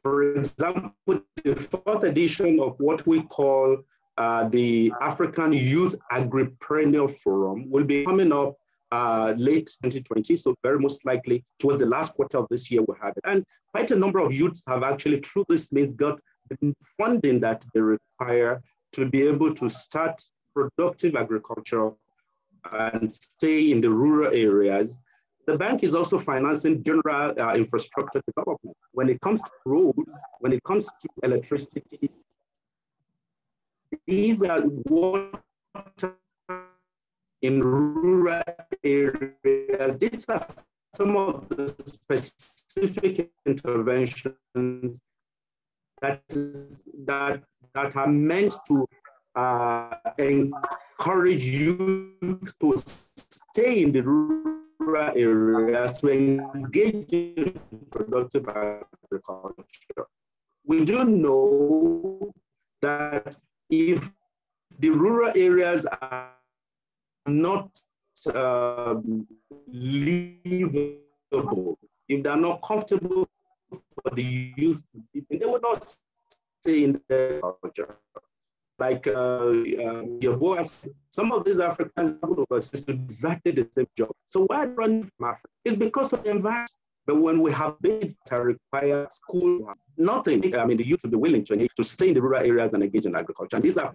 For example, the fourth edition of what we call the African Youth Agripreneur Forum will be coming up late 2020, so very most likely towards the last quarter of this year we'll have it. And quite a number of youths have actually, through this means, got the funding that they require to be able to start productive agriculture and stay in the rural areas. The bank is also financing general infrastructure development. When it comes to roads, when it comes to electricity, these are water in rural areas. These are some of the specific interventions that are meant to encourage youth to stay in the rural areas to engage in productive agriculture. We do know that if the rural areas are not livable, if they're not comfortable for the youth, they will not stay in the culture. Like your boys, some of these Africans have overseas do exactly the same job. So why run from Africa? It's because of the environment. But when we have bids that require school, nothing, I mean, the youth will be willing to stay in the rural areas and engage in agriculture. And these are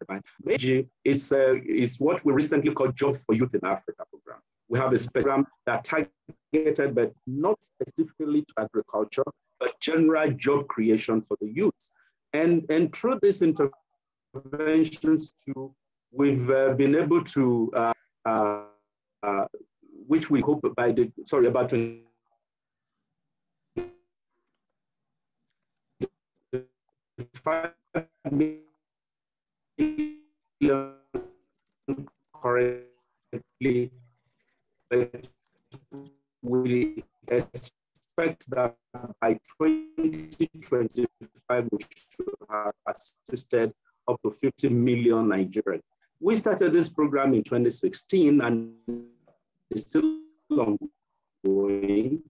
it's what we recently called Jobs for Youth in Africa program. We have a program that targeted, but not specifically to agriculture, but general job creation for the youth. And through these interventions too, we've been able to, which we hope by the, sorry, about 5 million currently, but we expect that by 2025 we should have assisted up to 50 million Nigerians. We started this program in 2016 and it's still ongoing.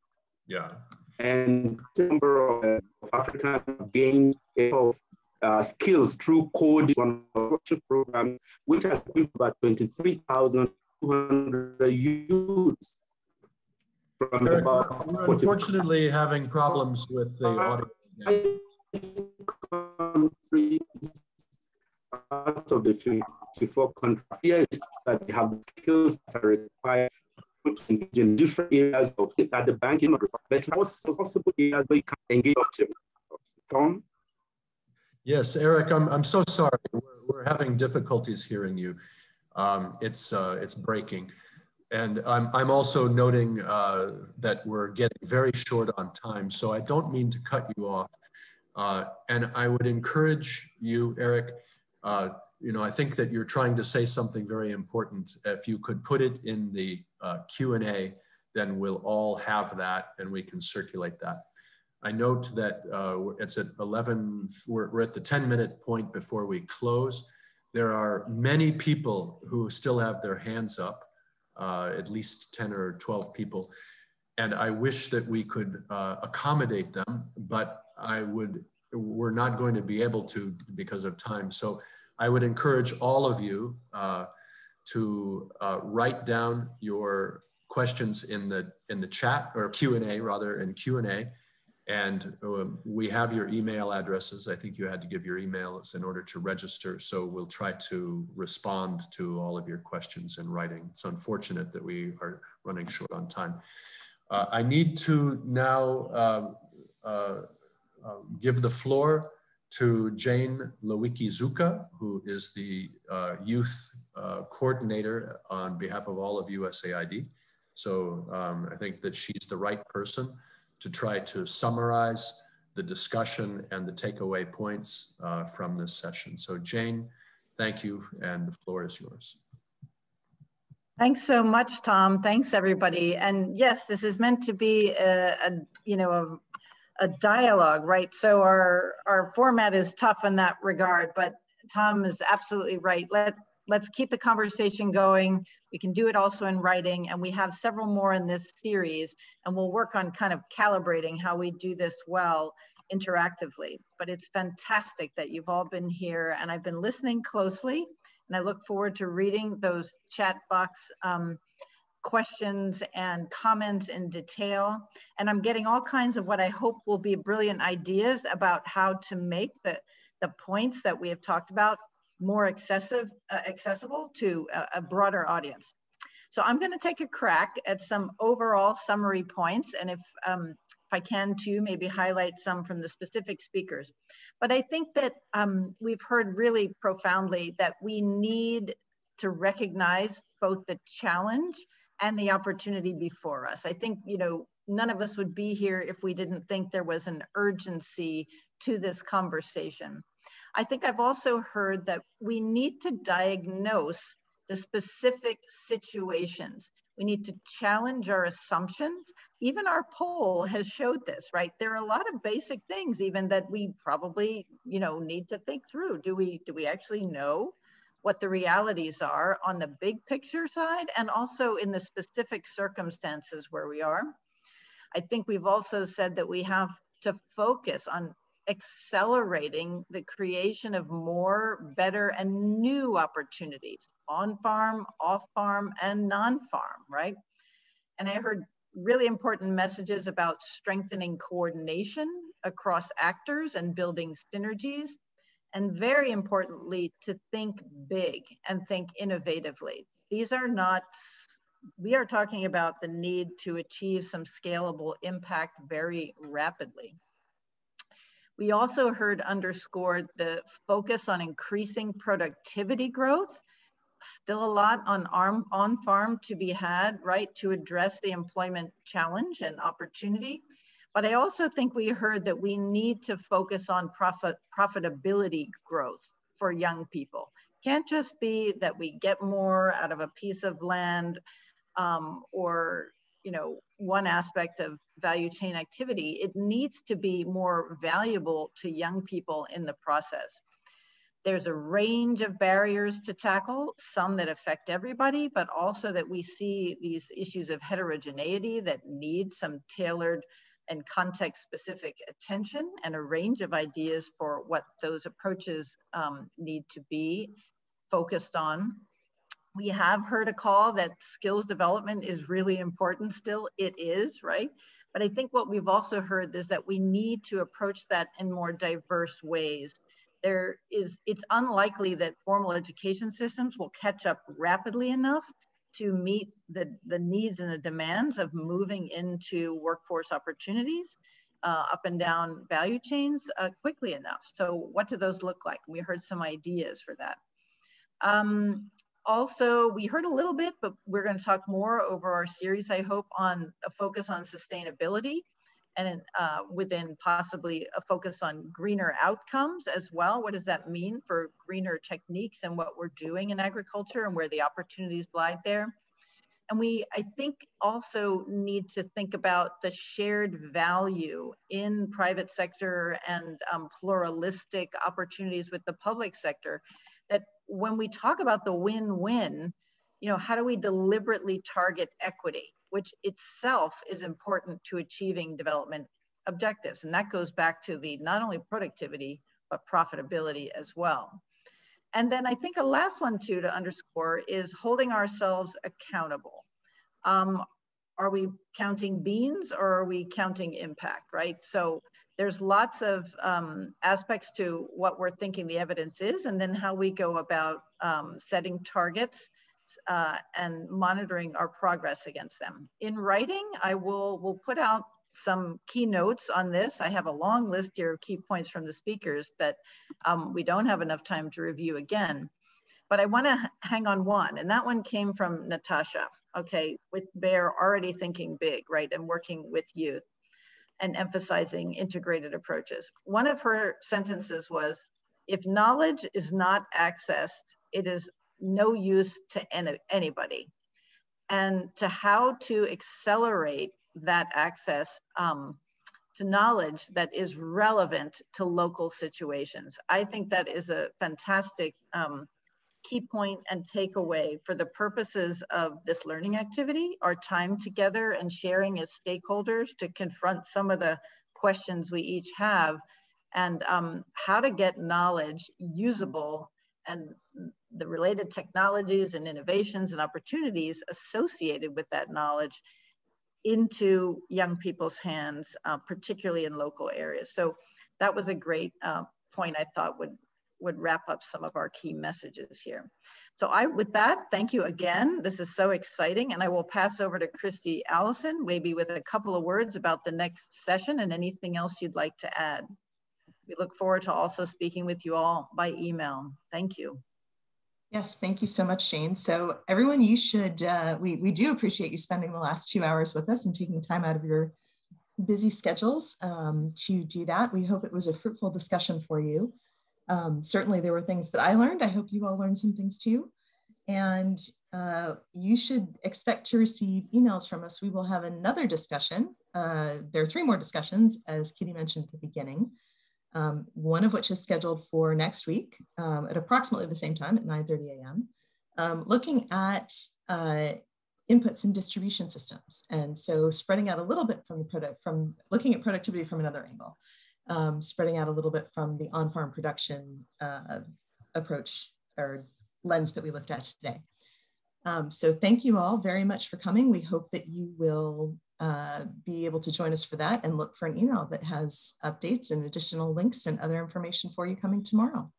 Yeah. And a number of Africans gained skills through coding program, which has been about 23,200 youths. Eric, we're unfortunately having problems with the audio. Out of the 54 countries, here is that they have skills that are required in different areas of it at the banking, but also possible areas where you can engage. Tom? Yes, Eric, I'm so sorry. We're having difficulties hearing you. It's breaking. And I'm also noting that we're getting very short on time, so I don't mean to cut you off. And I would encourage you, Eric, you know, I think that you're trying to say something very important. If you could put it in the Q&A, then we'll all have that and we can circulate that. I note that it's at 11, we're at the 10-minute point before we close. There are many people who still have their hands up, at least 10 or 12 people. And I wish that we could accommodate them, but we're not going to be able to because of time. So I would encourage all of you to write down your questions in the chat, or Q&A rather, in Q&A. And we have your email addresses. I think you had to give your emails in order to register. So we'll try to respond to all of your questions in writing. It's unfortunate that we are running short on time. I need to now give the floor to Jane Lewicki-Zuka, who is the youth coordinator on behalf of all of USAID. So I think that she's the right person to try to summarize the discussion and the takeaway points from this session. So Jane, thank you, and the floor is yours. Thanks so much, Tom. Thanks, everybody. And yes, this is meant to be a dialogue, right? So our format is tough in that regard, but Tom is absolutely right. Let's keep the conversation going. We can do it also in writing, and we have several more in this series, and we'll work on kind of calibrating how we do this well interactively. But it's fantastic that you've all been here, and I've been listening closely, and I look forward to reading those chat box questions and comments in detail. And I'm getting all kinds of what I hope will be brilliant ideas about how to make the points that we have talked about more accessible to a broader audience. So I'm going to take a crack at some overall summary points, and if I can too, maybe highlight some from the specific speakers. But I think that we've heard really profoundly that we need to recognize both the challenge and the opportunity before us. I think, you know, none of us would be here if we didn't think there was an urgency to this conversation. I think I've also heard that we need to diagnose the specific situations. We need to challenge our assumptions. Even our poll has showed this, right? There are a lot of basic things even that we probably, you know, need to think through. Do we actually know what the realities are on the big picture side and also in the specific circumstances where we are? I think we've also said that we have to focus on accelerating the creation of more, better, and new opportunities on farm, off farm, and non-farm, right? And I heard really important messages about strengthening coordination across actors and building synergies. And very importantly, to think big and think innovatively. These are not, we are talking about the need to achieve some scalable impact very rapidly. We also heard underscored the focus on increasing productivity growth. Still a lot on farm to be had, right, to address the employment challenge and opportunity. But I also think we heard that we need to focus on profitability growth for young people. Can't just be that we get more out of a piece of land or, you know, one aspect of value chain activity. It needs to be more valuable to young people in the process. There's a range of barriers to tackle, some that affect everybody, but also that we see these issues of heterogeneity that need some tailored and context-specific attention and a range of ideas for what those approaches need to be focused on. We have heard a call that skills development is really important still. It is, right? But I think what we've also heard is that we need to approach that in more diverse ways. It's unlikely that formal education systems will catch up rapidly enough to meet the needs and the demands of moving into workforce opportunities up and down value chains quickly enough. So what do those look like? We heard some ideas for that. Also, we heard a little bit, but we're going to talk more over our series, I hope, on a focus on sustainability and within possibly a focus on greener outcomes as well. What does that mean for greener techniques and what we're doing in agriculture and where the opportunities lie there? And we, I think, also need to think about the shared value in private sector and pluralistic opportunities with the public sector, that when we talk about the win-win, you know, how do we deliberately target equity, which itself is important to achieving development objectives. And that goes back to the not only productivity, but profitability as well. And then I think a last one too to underscore is holding ourselves accountable. Are we counting beans or are we counting impact, right? So there's lots of aspects to what we're thinking the evidence is, and then how we go about setting targets and monitoring our progress against them. In writing, I will put out some keynotes on this. I have a long list here of key points from the speakers that we don't have enough time to review again. But I want to hang on one, and that one came from Natasha, okay, with Bear already thinking big, right, and working with youth and emphasizing integrated approaches. One of her sentences was, if knowledge is not accessed, it is no use to anybody. And to how to accelerate that access to knowledge that is relevant to local situations. I think that is a fantastic key point and takeaway for the purposes of this learning activity, our time together and sharing as stakeholders to confront some of the questions we each have, and how to get knowledge usable and the related technologies and innovations and opportunities associated with that knowledge into young people's hands, particularly in local areas. So that was a great point I thought would wrap up some of our key messages here. So with that, thank you again. This is so exciting, and I will pass over to Christy Allison, maybe with a couple of words about the next session and anything else you'd like to add. We look forward to also speaking with you all by email. Thank you. Yes, thank you so much, Shane. So everyone, you should, we do appreciate you spending the last 2 hours with us and taking time out of your busy schedules to do that. We hope it was a fruitful discussion for you. Certainly there were things that I learned. I hope you all learned some things too. And you should expect to receive emails from us. We will have another discussion. There are 3 more discussions, as Kitty mentioned at the beginning. One of which is scheduled for next week at approximately the same time at 9:30 a.m. Looking at inputs and distribution systems. And so spreading out a little bit from looking at productivity from another angle, spreading out a little bit from the on-farm production approach or lens that we looked at today. So thank you all very much for coming. We hope that you will be able to join us for that, and look for an email that has updates and additional links and other information for you coming tomorrow.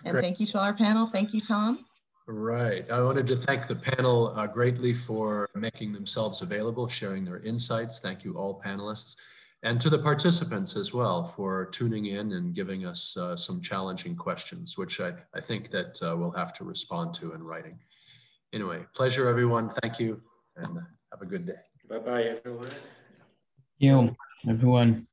And Great. Thank you to our panel. Thank you, Tom. Right. I wanted to thank the panel greatly for making themselves available, sharing their insights. Thank you all panelists, and to the participants as well for tuning in and giving us some challenging questions, which I think that we'll have to respond to in writing. Anyway, pleasure everyone. Thank you, and have a good day. Bye-bye, everyone. You, everyone.